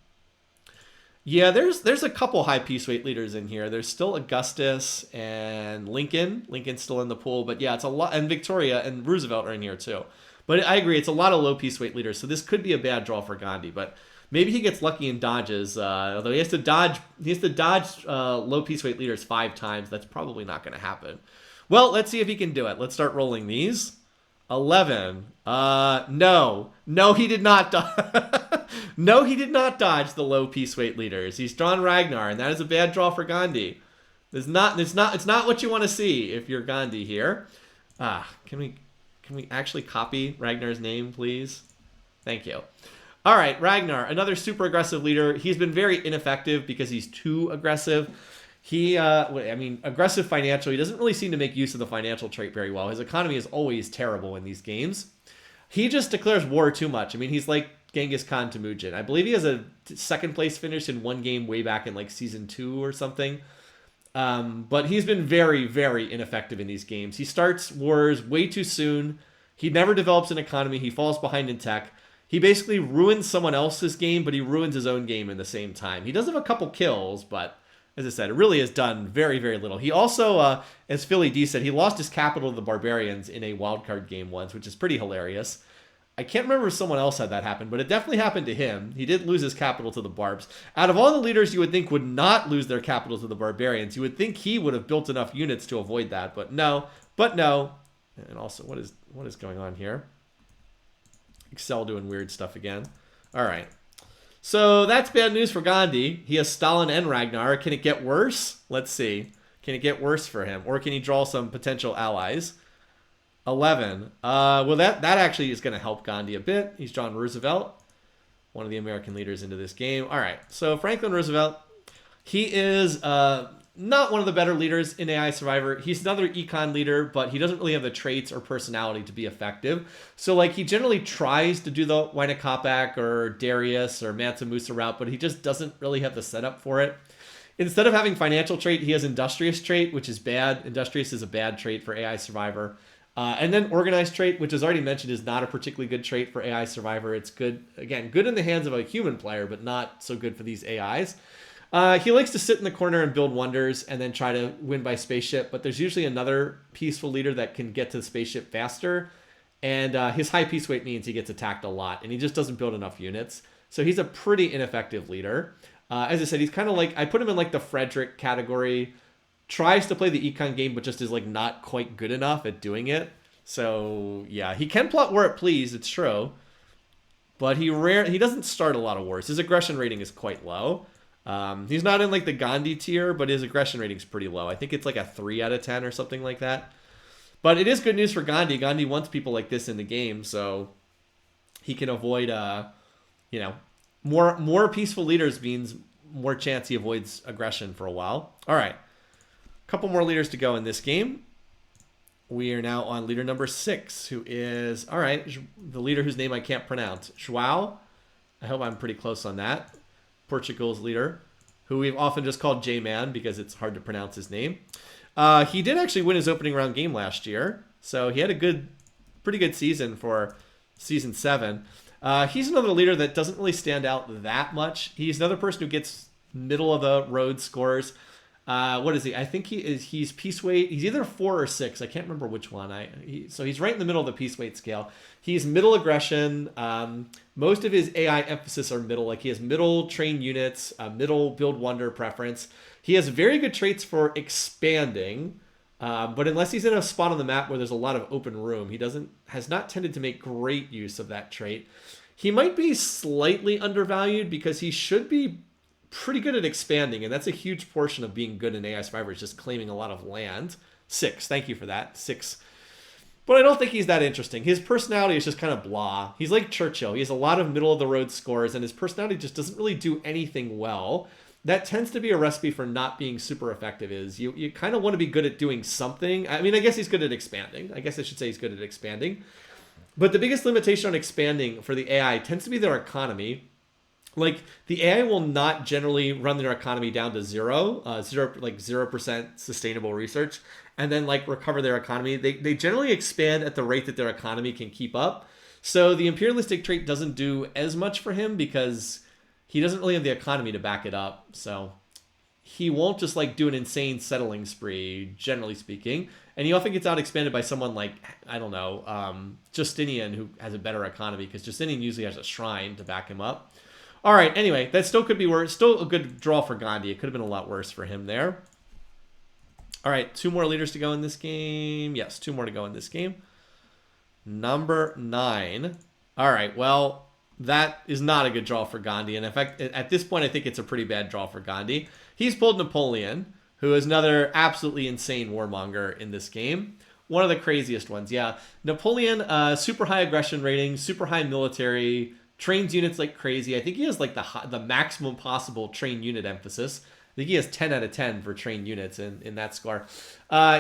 Yeah, there's a couple high piece weight leaders in here. There's still Augustus and Lincoln. Lincoln's still in the pool, but yeah, it's a lot. And Victoria and Roosevelt are in here too. But I agree, it's a lot of low piece weight leaders. So this could be a bad draw for Gandhi. But maybe he gets lucky and dodges. Although he has to dodge low piece weight leaders 5 times. That's probably not going to happen. Well, let's see if he can do it. Let's start rolling these. 11. No, he did not. No, he did not dodge the low piece weight leaders. He's drawn Ragnar, and that is a bad draw for Gandhi. It's not what you want to see if you're Gandhi here. Can we actually copy Ragnar's name, please? Thank you. All right, Ragnar, another super aggressive leader. He's been very ineffective because he's too aggressive. Aggressive financial. He doesn't really seem to make use of the financial trait very well. His economy is always terrible in these games. He just declares war too much. I mean, he's like Genghis Khan Temujin. I believe he has a 2nd place finish in one game way back in like season 2 or something. But he's been very, very ineffective in these games. He starts wars way too soon. He never develops an economy. He falls behind in tech. He basically ruins someone else's game, but he ruins his own game in the same time. He does have a couple kills, but as I said, it really has done very, very little. He also, as Philly D said, he lost his capital to the Barbarians in a wildcard game once, which is pretty hilarious. I can't remember if someone else had that happen, but it definitely happened to him. He did lose his capital to the Barbs. Out of all the leaders you would think would not lose their capital to the Barbarians, you would think he would have built enough units to avoid that, but no. And also, what is going on here? Excel doing weird stuff again. All right. So that's bad news for Gandhi. He has Stalin and Ragnar. Can it get worse? Let's see. Can it get worse for him? Or can he draw some potential allies? 11. Well, that actually is going to help Gandhi a bit. He's drawn Roosevelt, one of the American leaders, into this game. All right. So Franklin Roosevelt, he is not one of the better leaders in AI Survivor. He's another econ leader, but he doesn't really have the traits or personality to be effective. So, like, he generally tries to do the Wainakopak or Darius or Mansa Musa route, but he just doesn't really have the setup for it. Instead of having financial trait, he has industrious trait, which is bad. Industrious is a bad trait for AI Survivor. And then organized trait, which is already mentioned, is not a particularly good trait for AI Survivor. It's good, again, good in the hands of a human player, but not so good for these AIs. He likes to sit in the corner and build wonders and then try to win by spaceship, but there's usually another peaceful leader that can get to the spaceship faster, and his high piece weight means he gets attacked a lot, and he just doesn't build enough units. So he's a pretty ineffective leader. As I said, he's kind of like, I put him in like the Frederick category, tries to play the econ game, but just is like not quite good enough at doing it. So yeah, he can plot war at please, it's true, but he doesn't start a lot of wars. His aggression rating is quite low. He's not in like the Gandhi tier, but his aggression rating is pretty low. I think it's like a 3 out of 10 or something like that. But it is good news for Gandhi. Gandhi wants people like this in the game, so he can avoid, more peaceful leaders means more chance he avoids aggression for a while. All right, a couple more leaders to go in this game. We are now on leader number 6, who is, all right, the leader whose name I can't pronounce, João. I hope I'm pretty close on that. Portugal's leader, who we've often just called J-Man because it's hard to pronounce his name. He did actually win his opening round game last year, so he had a pretty good season for season 7. He's another leader that doesn't really stand out that much. He's another person who gets middle of the road scores. What is he? I think he's piece weight. He's either 4 or 6. I can't remember which one. So he's right in the middle of the piece weight scale. He's middle aggression. Most of his AI emphasis are middle. Like he has middle train units, middle build wonder preference. He has very good traits for expanding, but unless he's in a spot on the map where there's a lot of open room, he has not tended to make great use of that trait. He might be slightly undervalued because he should be pretty good at expanding, and that's a huge portion of being good in AI Survivor, is just claiming a lot of land. 6, thank you for that, 6. But I don't think he's that interesting. His personality is just kind of blah. He's like Churchill. He has a lot of middle-of-the-road scores, and his personality just doesn't really do anything well. That tends to be a recipe for not being super effective, is you kind of want to be good at doing something. I mean, I guess he's good at expanding. I guess I should say he's good at expanding. But the biggest limitation on expanding for the AI tends to be their economy. like the AI will not generally run their economy down to zero, 0% sustainable research, and then like recover their economy. They generally expand at the rate that their economy can keep up. So the imperialistic trait doesn't do as much for him because he doesn't really have the economy to back it up. So he won't just like do an insane settling spree, generally speaking. And he often gets out expanded by someone like, I don't know, Justinian, who has a better economy because Justinian usually has a shrine to back him up. All right, anyway, that still could be worse. Still a good draw for Gandhi. It could have been a lot worse for him there. All right, 2 more leaders to go in this game. Yes, 2 more to go in this game. Number 9. All right, well, that is not a good draw for Gandhi. And in fact, at this point, I think it's a pretty bad draw for Gandhi. He's pulled Napoleon, who is another absolutely insane warmonger in this game. One of the craziest ones, yeah. Napoleon, super high aggression rating, super high military, trains units like crazy. I think he has like the maximum possible train unit emphasis. I think he has 10 out of 10 for trained units in that score.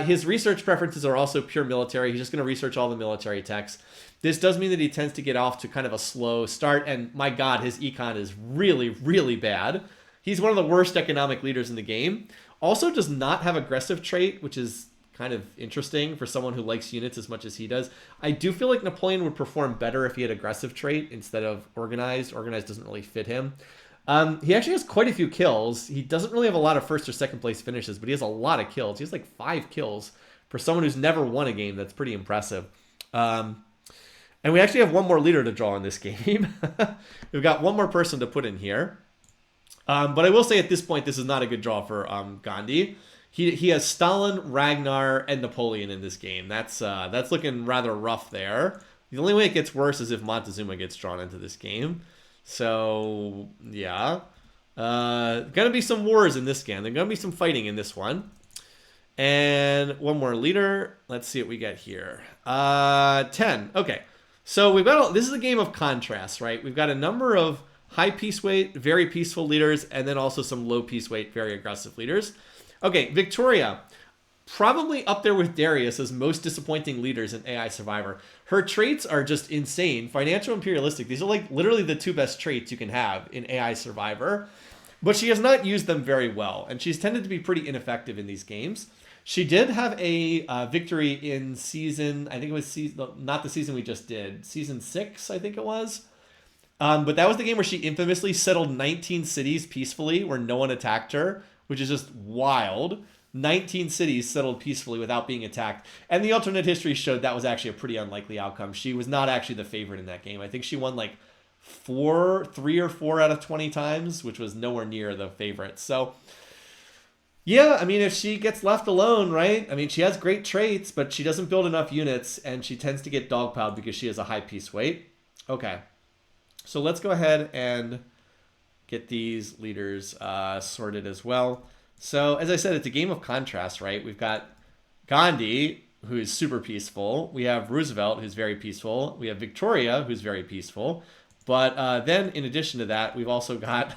His research preferences are also pure military. He's just going to research all the military techs. This does mean that he tends to get off to kind of a slow start. And my God, his econ is really, really bad. He's one of the worst economic leaders in the game. Also does not have aggressive trait, which is kind of interesting for someone who likes units as much as he does. I do feel like Napoleon would perform better if he had aggressive trait instead of organized. Organized doesn't really fit him. He actually has quite a few kills. He doesn't really have a lot of first or second place finishes, but he has a lot of kills. He has like 5 kills for someone who's never won a game. That's pretty impressive. And we actually have 1 more leader to draw in this game. We've got 1 more person to put in here. But I will say at this point, this is not a good draw for Gandhi. He has Stalin, Ragnar, and Napoleon in this game. That's looking rather rough there. The only way it gets worse is if Montezuma gets drawn into this game. So, yeah. Gonna be some wars in this game. There's gonna be some fighting in this one. And 1 more leader. Let's see what we get here. 10. Okay. So we've got this is a game of contrast, right? We've got a number of high peace weight, very peaceful leaders, and then also some low peace weight, very aggressive leaders. Okay, Victoria, probably up there with Darius as most disappointing leaders in AI Survivor. Her traits are just insane. Financial imperialistic. These are like literally the 2 best traits you can have in AI Survivor. But she has not used them very well, and she's tended to be pretty ineffective in these games. She did have a victory in season, I think it was not the season we just did, season 6, I think it was. But that was the game where she infamously settled 19 cities peacefully where no one attacked her, which is just wild. 19 cities settled peacefully without being attacked. And the alternate history showed that was actually a pretty unlikely outcome. She was not actually the favorite in that game. I think she won like 3 or 4 out of 20 times, which was nowhere near the favorite. So, yeah, I mean, if she gets left alone, right? I mean, she has great traits, but she doesn't build enough units, and she tends to get dogpiled because she has a high peace weight. Okay. So let's go ahead and get these leaders sorted as well. So as I said, it's a game of contrast, right? We've got Gandhi, who is super peaceful. We have Roosevelt, who's very peaceful. We have Victoria, who's very peaceful. But then in addition to that, we've also got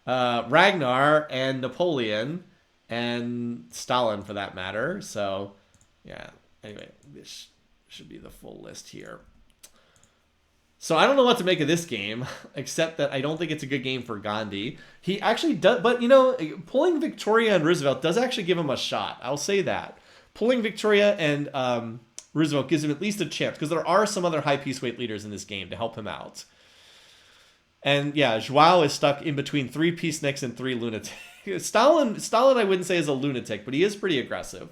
Ragnar and Napoleon and Stalin for that matter. So yeah, anyway, this should be the full list here. So I don't know what to make of this game, except that I don't think it's a good game for Gandhi. He actually does, but you know, pulling Victoria and Roosevelt does actually give him a shot. I'll say that. Pulling Victoria and Roosevelt gives him at least a chance, because there are some other high peace weight leaders in this game to help him out. And yeah, Joao is stuck in between 3 peaceniks and 3 lunatics. Stalin I wouldn't say is a lunatic, but he is pretty aggressive.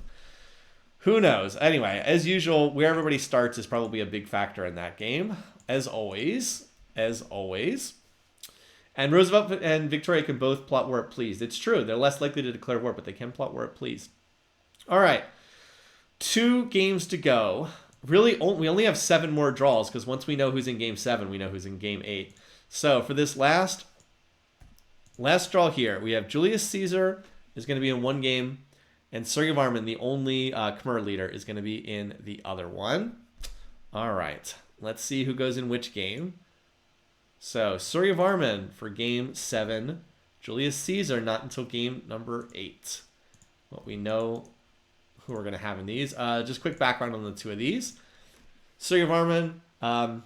Who knows? Anyway, as usual, where everybody starts is probably a big factor in that game. As always. And Roosevelt and Victoria can both plot war it pleased. It's true. They're less likely to declare war, but they can plot war it pleased. All right. 2 games to go. Really, we only have 7 more draws, because once we know who's in game 7, we know who's in game 8. So for this last draw here, we have Julius Caesar is going to be in 1 game, and Sergei Varman, the only Khmer leader, is going to be in the other one. All right. Let's see who goes in which game. So, Sergei Varman for game 7. Julius Caesar not until game number 8. Well, we know who we're going to have in these. Just quick background on the 2 of these. Sergei Varman,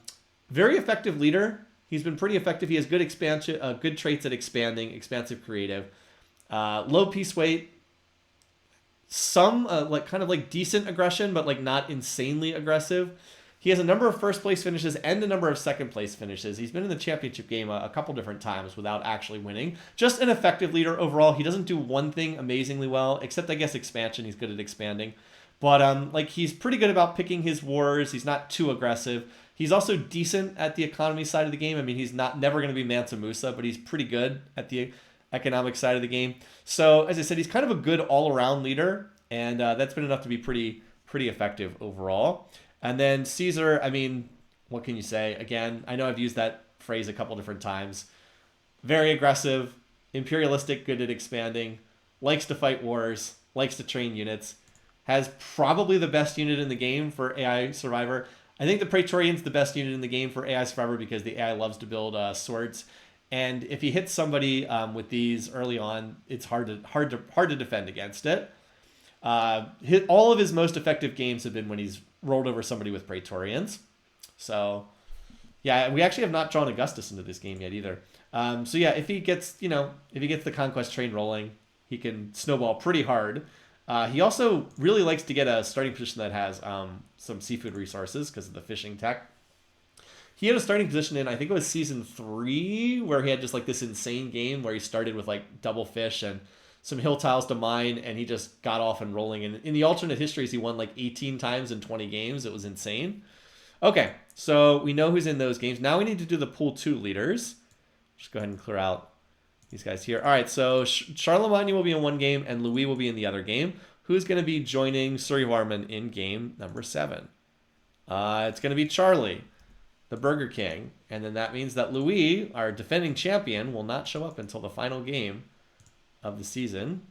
very effective leader. He's been pretty effective. He has good expansion, good traits at expanding, expansive creative, low piece weight, some like kind of like decent aggression, but like not insanely aggressive. He has a number of first place finishes and a number of second place finishes. He's been in the championship game a couple different times without actually winning. Just an effective leader overall. He doesn't do one thing amazingly well, except I guess expansion. He's good at expanding. But like he's pretty good about picking his wars. He's not too aggressive. He's also decent at the economy side of the game. I mean, he's never going to be Mansa Musa, but he's pretty good at the economic side of the game. So as I said, he's kind of a good all-around leader, and that's been enough to be pretty effective overall. And then Caesar, I mean, what can you say? Again, I know I've used that phrase a couple different times. Very aggressive, imperialistic, good at expanding, likes to fight wars, likes to train units, has probably the best unit in the game for AI Survivor. I think the Praetorian's the best unit in the game for AI Survivor because the AI loves to build swords. And if he hits somebody with these early on, it's hard to defend against it. All of his most effective games have been when he's rolled over somebody with Praetorians. So, yeah, we actually have not drawn Augustus into this game yet either. So yeah, if he gets the conquest train rolling, he can snowball pretty hard. He also really likes to get a starting position that has some seafood resources because of the fishing tech. He had a starting position in, I think it was season 3, where he had just like this insane game where he started with like double fish and some hill tiles to mine, and he just got off and rolling. And in the alternate histories, he won like 18 times in 20 games. It was insane. Okay, so we know who's in those games. Now we need to do the pool 2 leaders. Just go ahead and clear out these guys here. All right, so Charlemagne will be in one game, and Louis will be in the other game. Who's going to be joining Suryavarman in game number 7? It's going to be Charlie, the Burger King. And then that means that Louis, our defending champion, will not show up until the final game of the season,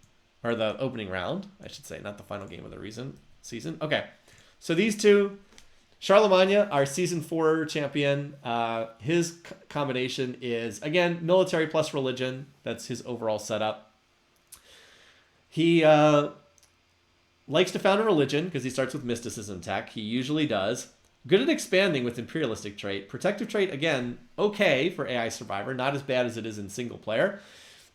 or the opening round, I should say, not the final game of the season. Okay, so these two, Charlemagne, our season 4 champion, his combination is, again, military plus religion. That's his overall setup. He likes to found a religion because he starts with mysticism tech. He usually does. Good at expanding with imperialistic trait. Protective trait, again, okay for AI Survivor, not as bad as it is in single player.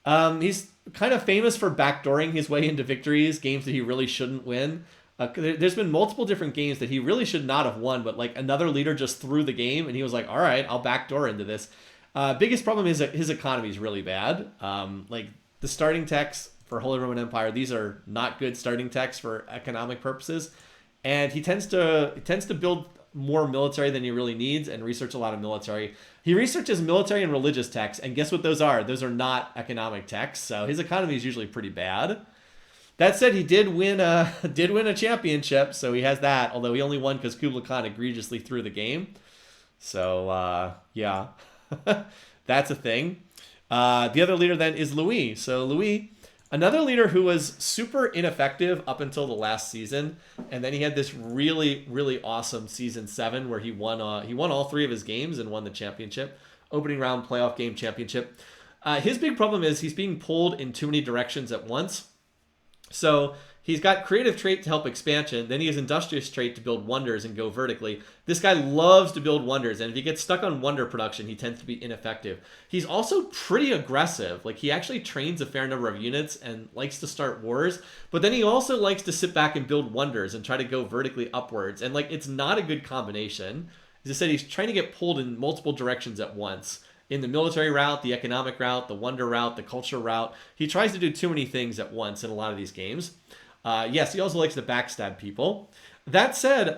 He's kind of famous for backdooring his way into victories, games that he really shouldn't win. There's been multiple different games that he really should not have won, but like another leader just threw the game, and he was like, all right, I'll backdoor into this. Biggest problem is that his economy is really bad. Like the starting techs for Holy Roman Empire, these are not good starting techs for economic purposes. And he tends to build more military than he really needs and research a lot of military. He researches military and religious texts, and guess what those are? Those are not economic texts, so his economy is usually pretty bad. That said, he did win a championship, so he has that, although he only won because Kublai Khan egregiously threw the game. So, yeah, that's a thing. The other leader then is Louis. So Louis, another leader who was super ineffective up until the last season, and then he had this really, really awesome season 7 where he won all 3 of his games and won the championship, opening round playoff game championship. His big problem is he's being pulled in too many directions at once. So he's got creative trait to help expansion. Then he has industrious trait to build wonders and go vertically. This guy loves to build wonders, and if he gets stuck on wonder production, he tends to be ineffective. He's also pretty aggressive. Like he actually trains a fair number of units and likes to start wars, but then he also likes to sit back and build wonders and try to go vertically upwards. And like it's not a good combination. As I said, he's trying to get pulled in multiple directions at once. In the military route, the economic route, the wonder route, the culture route. He tries to do too many things at once in a lot of these games. Yes, he also likes to backstab people. That said,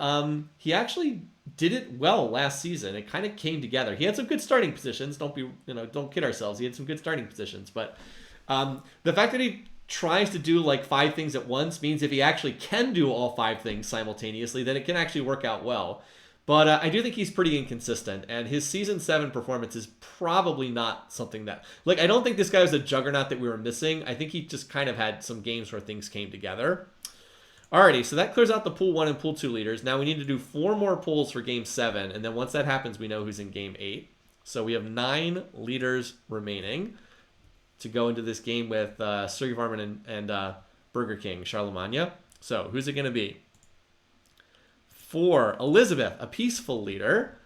he actually did it well last season. It kind of came together. He had some good starting positions. Don't kid ourselves. He had some good starting positions. But the fact that he tries to do like 5 things at once means if he actually can do all 5 things simultaneously, then it can actually work out well. But I do think he's pretty inconsistent, and his Season 7 performance is probably not something that... Like, I don't think this guy was a juggernaut that we were missing. I think he just kind of had some games where things came together. Alrighty, so that clears out the Pool 1 and Pool 2 leaders. Now we need to do 4 more pools for Game 7, and then once that happens, we know who's in Game 8. So we have 9 leaders remaining to go into this game with Suryavarman and Burger King, Charlemagne. So, who's it going to be? For Elizabeth, a peaceful leader.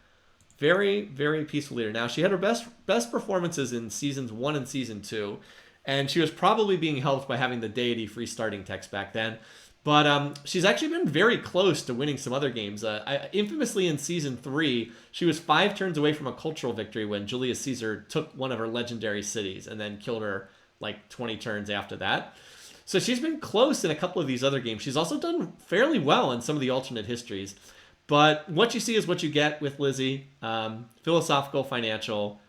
Very, very peaceful leader. Now, she had her best performances in Seasons 1 and Season 2, and she was probably being helped by having the deity free starting text back then. But she's actually been very close to winning some other games. Infamously in Season 3, she was 5 turns away from a cultural victory when Julius Caesar took one of her legendary cities and then killed her like 20 turns after that. So she's been close in a couple of these other games. She's also done fairly well in some of the alternate histories. But what you see is what you get with Lizzie. Philosophical, financial,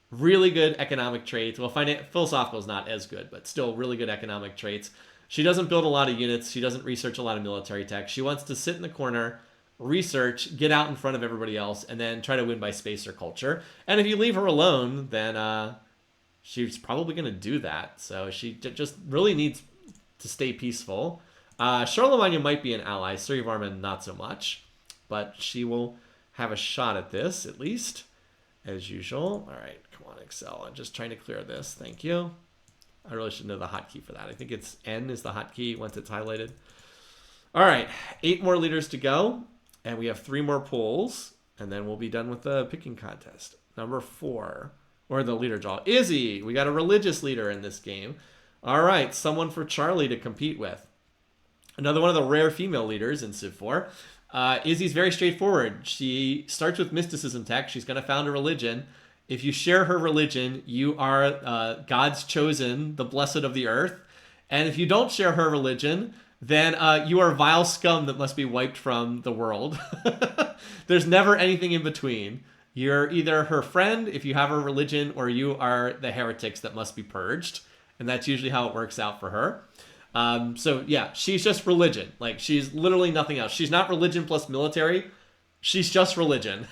really good economic traits. Well, philosophical is not as good, but still really good economic traits. She doesn't build a lot of units. She doesn't research a lot of military tech. She wants to sit in the corner, research, get out in front of everybody else, and then try to win by space or culture. And if you leave her alone, then she's probably going to do that. So she just really needs to stay peaceful. Charlemagne might be an ally. Suryavarman, not so much. But she will have a shot at this, at least, as usual. All right, come on, Excel. I'm just trying to clear this. Thank you. I really should know the hotkey for that. I think it's N is the hotkey once it's highlighted. All right, 8 more leaders to go, and we have 3 more polls, and then we'll be done with the picking contest. Number 4, or the leader draw. Izzy, we got a religious leader in this game. All right, someone for Charlie to compete with. Another one of the rare female leaders in Civ 4. Izzy's very straightforward. She starts with mysticism tech. She's going to found a religion. If you share her religion, you are God's chosen, the blessed of the earth. And if you don't share her religion, then you are vile scum that must be wiped from the world. There's never anything in between. You're either her friend if you have her religion, or you are the heretics that must be purged. And that's usually how it works out for her. So yeah, she's just religion. Like, she's literally nothing else. She's not religion plus military. She's just religion.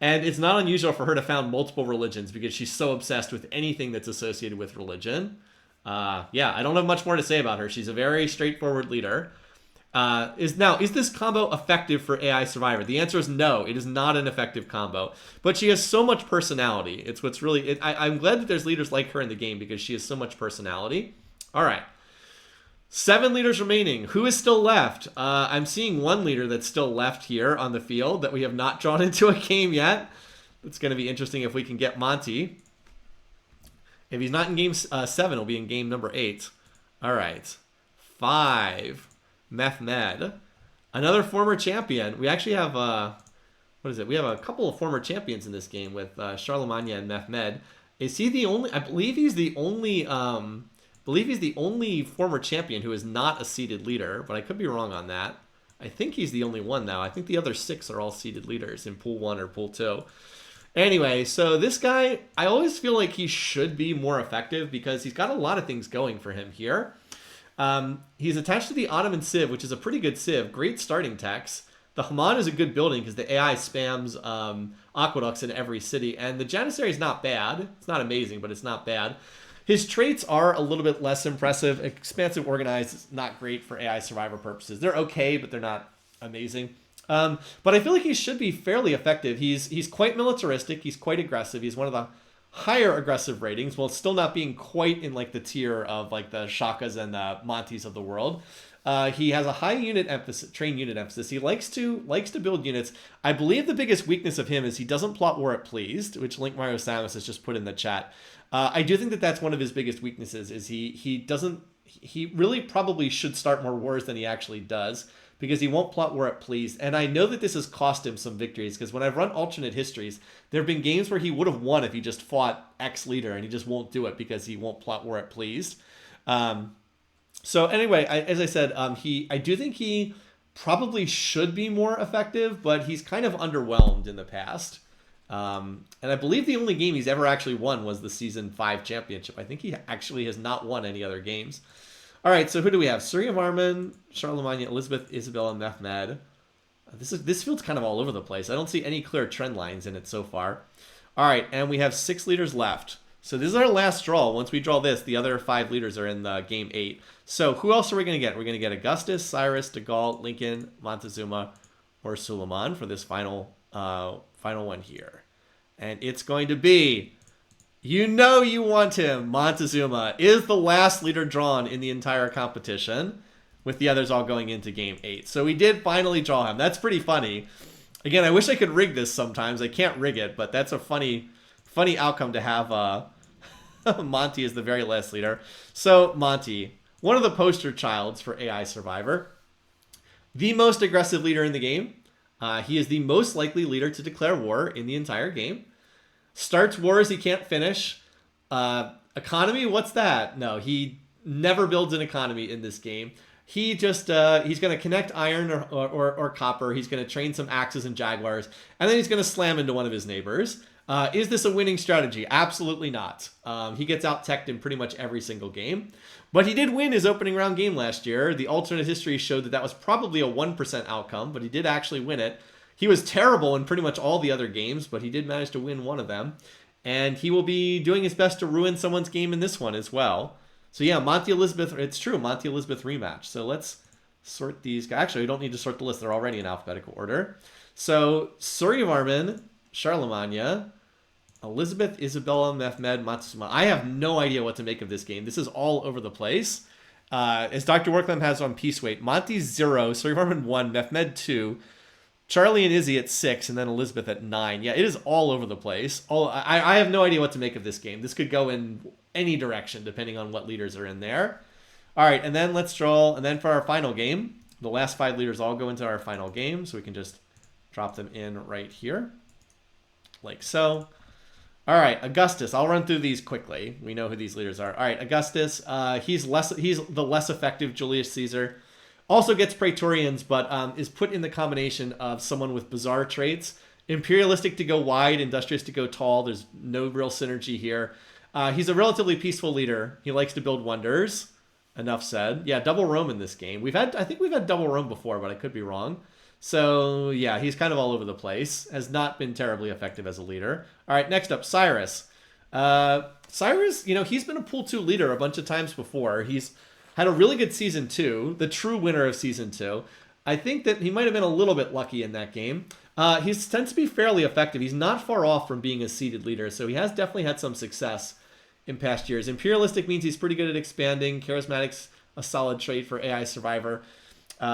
And it's not unusual for her to found multiple religions because she's so obsessed with anything that's associated with religion. Yeah, I don't have much more to say about her. She's a very straightforward leader. Is this combo effective for AI Survivor? The answer is no. It is not an effective combo. But she has so much personality. It's what's really... I'm glad that there's leaders like her in the game because she has so much personality. All right. 7 leaders remaining. Who is still left? I'm seeing one leader that's still left here on the field that we have not drawn into a game yet. It's going to be interesting if we can get Monty. If he's not in game 7, he'll be in game number 8. All right. 5. Mehmed. Another former champion. We actually have, what is it? We have a couple of former champions in this game with Charlemagne and Mehmed. Is he the only, I believe he's the only former champion who is not a seeded leader, but I could be wrong on that. I think he's the only one now. I think the other 6 are all seeded leaders in Pool 1 or Pool 2. Anyway, so this guy, I always feel like he should be more effective because he's got a lot of things going for him here. He's attached to the Ottoman Civ, which is a pretty good Civ. Great starting techs. The Haman is a good building because the AI spams aqueducts in every city. And the Janissary is not bad. It's not amazing, but it's not bad. His traits are a little bit less impressive. Expansive Organized is not great for AI Survivor purposes. They're okay, but they're not amazing. But I feel like he should be fairly effective. He's quite militaristic. He's quite aggressive. He's one of the higher aggressive ratings, while still not being quite in like the tier of like the Shakas and the Monties of the world. He has a high unit emphasis, train unit emphasis. He likes to build units. I believe the biggest weakness of him is he doesn't plot war at pleased, which Link Mario Samus has just put in the chat. I do think that that's one of his biggest weaknesses. Is he really probably should start more wars than he actually does, because he won't plot war at pleased. And I know that this has cost him some victories, because when I've run alternate histories, there have been games where he would have won if he just fought X leader, and he just won't do it because he won't plot war at pleased. So anyway, as I said, I do think he probably should be more effective, but he's kind of underwhelmed in the past. And I believe the only game he's ever actually won was the Season 5 championship. I think he actually has not won any other games. All right, so who do we have? Suryavarman, Charlemagne, Elizabeth, Isabel, and Mehmed. This field's kind of all over the place. I don't see any clear trend lines in it so far. All right, and we have 6 leaders left. So this is our last draw. Once we draw this, the other 5 leaders are in the game 8. So who else are we going to get? We're going to get Augustus, Cyrus, de Gaulle, Lincoln, Montezuma, or Suleiman for this final one here. And it's going to be, you know you want him, Montezuma is the last leader drawn in the entire competition, with the others all going into game 8. So we did finally draw him. That's pretty funny. Again, I wish I could rig this sometimes. I can't rig it, but that's a funny outcome to have Monty as the very last leader. So, Monty, one of the poster childs for AI Survivor. The most aggressive leader in the game. He is the most likely leader to declare war in the entire game. Starts wars he can't finish. Economy, what's that? No, he never builds an economy in this game. He just he's going to connect iron or copper. He's going to train some axes and jaguars, and then he's going to slam into one of his neighbors. Is this a winning strategy? Absolutely not. He gets out-teched in pretty much every single game. But he did win his opening round game last year. The alternate history showed that that was probably a 1% outcome, but he did actually win it. He was terrible in pretty much all the other games, but he did manage to win one of them. And he will be doing his best to ruin someone's game in this one as well. So yeah, Monty Elizabeth, it's true, Monty Elizabeth rematch. So let's sort these guys. Actually, we don't need to sort the list. They're already in alphabetical order. So Suryavarman, Charlemagne, Elizabeth, Isabella, Mehmed, Matsusuma. I have no idea what to make of this game. This is all over the place. As Dr. Worklam has on piece weight, Monty 0, Suryavarman 1, Mehmed 2, Charlie and Izzy at 6, and then Elizabeth at 9. Yeah, it is all over the place. I have no idea what to make of this game. This could go in any direction depending on what leaders are in there. All right, and then let's draw. And then for our final game, the last 5 leaders all go into our final game, so we can just drop them in right here, like so. All right, Augustus. I'll run through these quickly. We know who these leaders are. All right, Augustus. He's the less effective Julius Caesar. Also gets Praetorians, but is put in the combination of someone with bizarre traits. Imperialistic to go wide, industrious to go tall. There's no real synergy here. He's a relatively peaceful leader. He likes to build wonders. Enough said. Yeah, double Rome in this game. I think we've had double Rome before, but I could be wrong. So, yeah, he's kind of all over the place. Has not been terribly effective as a leader. All right, next up, Cyrus. Cyrus, he's been a Pool 2 leader a bunch of times before. He's had a really good Season 2, the true winner of Season 2. I think that he might have been a little bit lucky in that game. He tends to be fairly effective. He's not far off from being a seeded leader, so he has definitely had some success in past years. Imperialistic means he's pretty good at expanding. Charismatic's a solid trait for AI Survivor. He's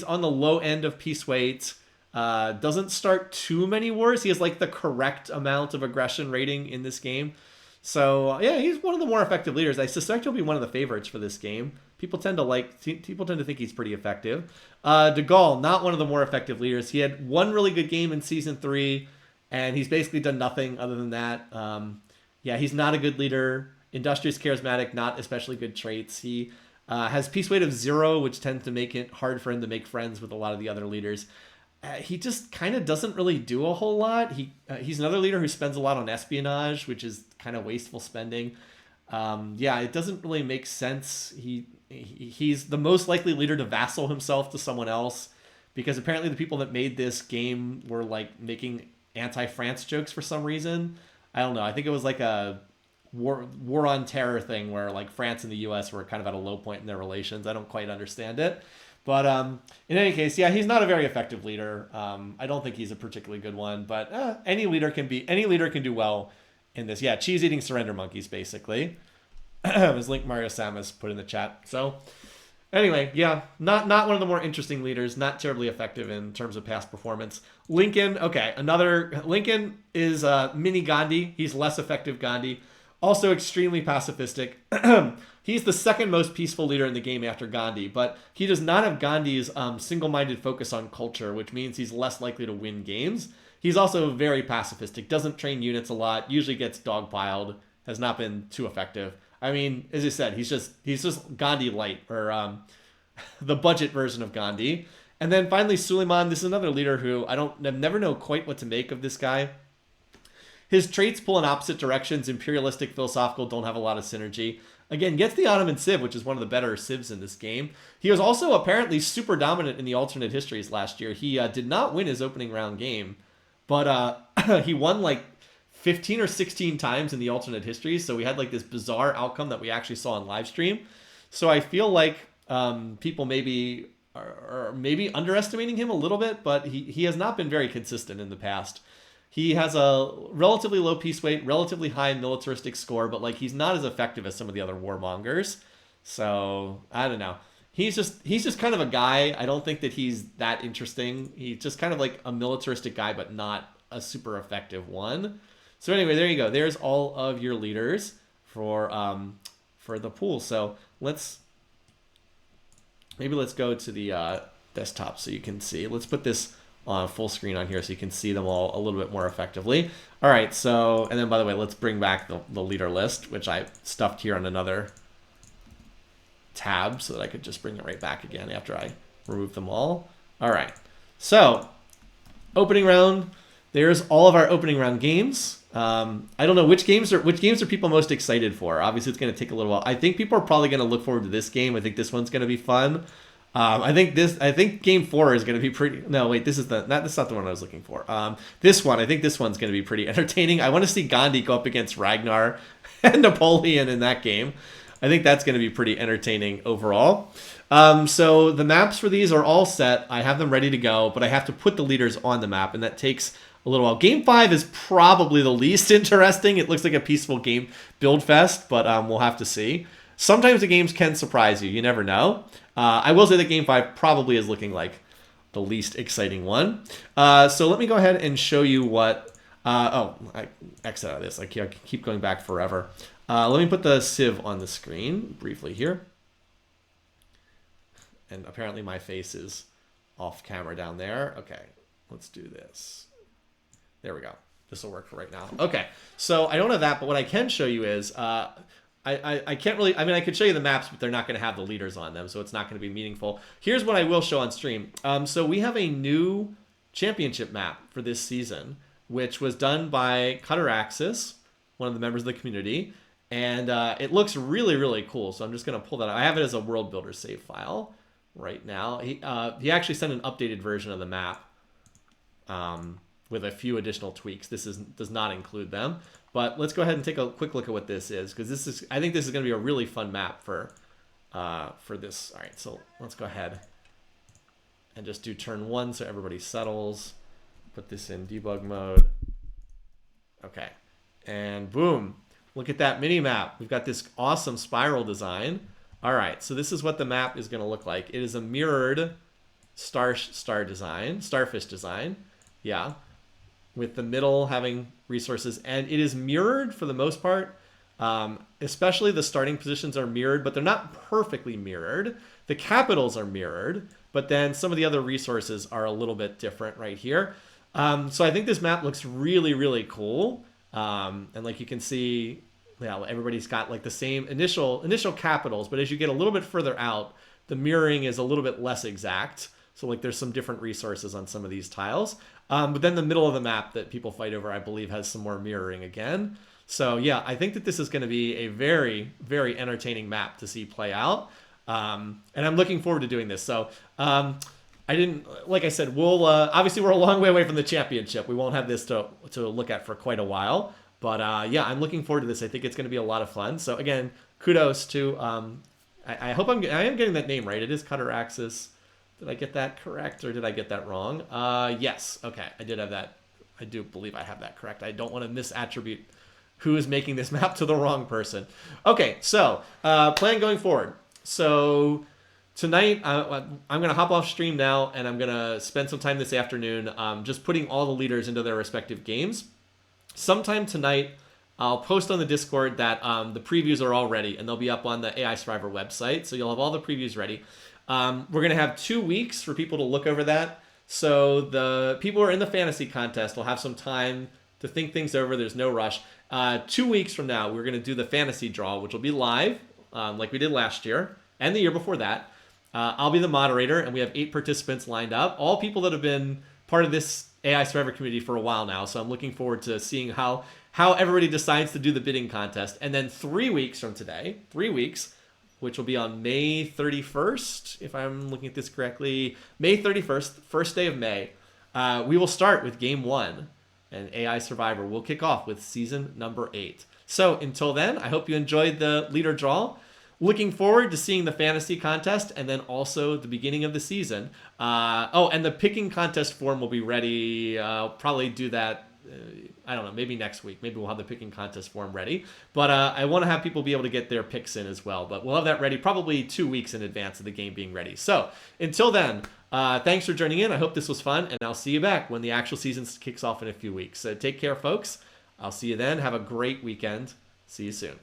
on the low end of peace weight. Doesn't start too many wars. He has like the correct amount of aggression rating in this game. So yeah, he's one of the more effective leaders. I suspect he'll be one of the favorites for this game. People tend to think he's pretty effective. De Gaulle, not one of the more effective leaders. He had one really good game in Season 3, and he's basically done nothing other than that. Yeah, he's not a good leader. Industrious, charismatic, not especially good traits. He has peace weight of 0, which tends to make it hard for him to make friends with a lot of the other leaders. He just kind of doesn't really do a whole lot. He's another leader who spends a lot on espionage, which is kind of wasteful spending. Yeah, it doesn't really make sense. He's the most likely leader to vassal himself to someone else, because apparently the people that made this game were like making anti-France jokes for some reason. I don't know. I think it was like a war on terror thing where like France and the US were kind of at a low point in their relations. I don't quite understand it. But in any case, yeah, he's not a very effective leader. I don't think he's a particularly good one, but any leader can do well in this. Yeah, cheese-eating surrender monkeys, basically. As Link Mario Samus put in the chat. So anyway, yeah, not one of the more interesting leaders, not terribly effective in terms of past performance. Lincoln, okay, Lincoln is mini Gandhi. He's less effective Gandhi. Also extremely pacifistic. He's the second most peaceful leader in the game after Gandhi, but he does not have Gandhi's single-minded focus on culture, which means he's less likely to win games. He's also very pacifistic, doesn't train units a lot, usually gets dogpiled, has not been too effective. I mean, as I said, he's just Gandhi light, or the budget version of Gandhi. And then finally, Suleiman. This is another leader who I never know quite what to make of this guy. His traits pull in opposite directions. Imperialistic, philosophical, don't have a lot of synergy. Again, gets the Ottoman Civ, which is one of the better Civs in this game. He was also apparently super dominant in the alternate histories last year. He did not win his opening round game, but he won like 15 or 16 times in the alternate histories. So we had like this bizarre outcome that we actually saw on live stream. So I feel like people maybe are underestimating him a little bit, but he has not been very consistent in the past. He has a relatively low peace weight, relatively high militaristic score, but like he's not as effective as some of the other warmongers. So I don't know. he's just kind of a guy. I don't think that he's that interesting. He's just kind of like a militaristic guy, but not a super effective one. So anyway, there you go. There's all of your leaders for the pool. So let's go to the desktop so you can see. Let's put this on full screen on here so you can see them all a little bit more effectively. All right, so, and then by the way, let's bring back the leader list, which I stuffed here on another tab so that I could just bring it right back again after I remove them all. All right, so opening round, there's all of our opening round games. I don't know which games are people most excited for. Obviously, it's going to take a little while. I think people are probably going to look forward to this game. I think this one's going to be fun. I think game 4 is going to be pretty. No, wait, this is not the one I was looking for. This one, I think this one's going to be pretty entertaining. I want to see Gandhi go up against Ragnar and Napoleon in that game. I think that's going to be pretty entertaining overall. So the maps for these are all set. I have them ready to go, but I have to put the leaders on the map, and that takes a little while. Game 5 is probably the least interesting. It looks like a peaceful game build fest, but we'll have to see. Sometimes the games can surprise you. You never know. I will say that Game 5 probably is looking like the least exciting one. So let me go ahead and show you what... I exit out of this. I keep going back forever. Let me put the Civ on the screen briefly here. And apparently my face is off camera down there. Okay, let's do this. There we go. This will work for right now. Okay, so I don't have that, but what I can show you is... I can't really, I mean, I could show you the maps, but they're not going to have the leaders on them, so it's not going to be meaningful. Here's what I will show on stream. So we have a new championship map for this season, which was done by Cutter Axis, one of the members of the community, and it looks really, really cool. So I'm just going to pull that out. I have it as a World Builder save file right now. He actually sent an updated version of the map with a few additional tweaks. This does not include them. But let's go ahead and take a quick look at what this is, because I think this is going to be a really fun map for this. All right, so let's go ahead and just do turn 1 so everybody settles. Put this in debug mode. Okay, and boom, look at that mini map. We've got this awesome spiral design. All right, so this is what the map is going to look like. It is a mirrored starfish design. Yeah. With the middle having resources, and it is mirrored for the most part. Especially the starting positions are mirrored, but they're not perfectly mirrored. The capitals are mirrored, but then some of the other resources are a little bit different right here. So I think this map looks really, really cool. And like you can see, yeah, everybody's got like the same initial capitals, but as you get a little bit further out, the mirroring is a little bit less exact. So like there's some different resources on some of these tiles. But then the middle of the map that people fight over, I believe, has some more mirroring again. So yeah, I think that this is going to be a very, very entertaining map to see play out. And I'm looking forward to doing this. So like I said, we'll obviously we're a long way away from the championship. We won't have this to look at for quite a while. But yeah, I'm looking forward to this. I think it's going to be a lot of fun. So again, kudos to I hope I am getting that name right. It is Cutter Axis. Did I get that correct, or did I get that wrong? Yes. Okay, I did have that. I do believe I have that correct. I don't want to misattribute who is making this map to the wrong person. Okay, so plan going forward. So tonight, I'm going to hop off stream now, and I'm going to spend some time this afternoon just putting all the leaders into their respective games. Sometime tonight, I'll post on the Discord that the previews are all ready, and they'll be up on the AI Survivor website, so you'll have all the previews ready. We're going to have 2 weeks for people to look over that. So the people who are in the fantasy contest will have some time to think things over. There's no rush. 2 weeks from now, we're going to do the fantasy draw, which will be live, like we did last year and the year before that. I'll be the moderator, and we have 8 participants lined up, all people that have been part of this AI Survivor community for a while now. So I'm looking forward to seeing how everybody decides to do the bidding contest. And then 3 weeks from today, 3 weeks, which will be on May 31st, if I'm looking at this correctly. May 31st, first day of May, we will start with Game 1, and AI Survivor will kick off with Season number 8. So until then, I hope you enjoyed the leader draw. Looking forward to seeing the fantasy contest, and then also the beginning of the season. And the picking contest form will be ready. I'll probably do that I don't know, maybe next week. Maybe we'll have the picking contest form ready. But I want to have people be able to get their picks in as well. But we'll have that ready probably 2 weeks in advance of the game being ready. So until then, thanks for joining in. I hope this was fun, and I'll see you back when the actual season kicks off in a few weeks. So take care, folks. I'll see you then. Have a great weekend. See you soon.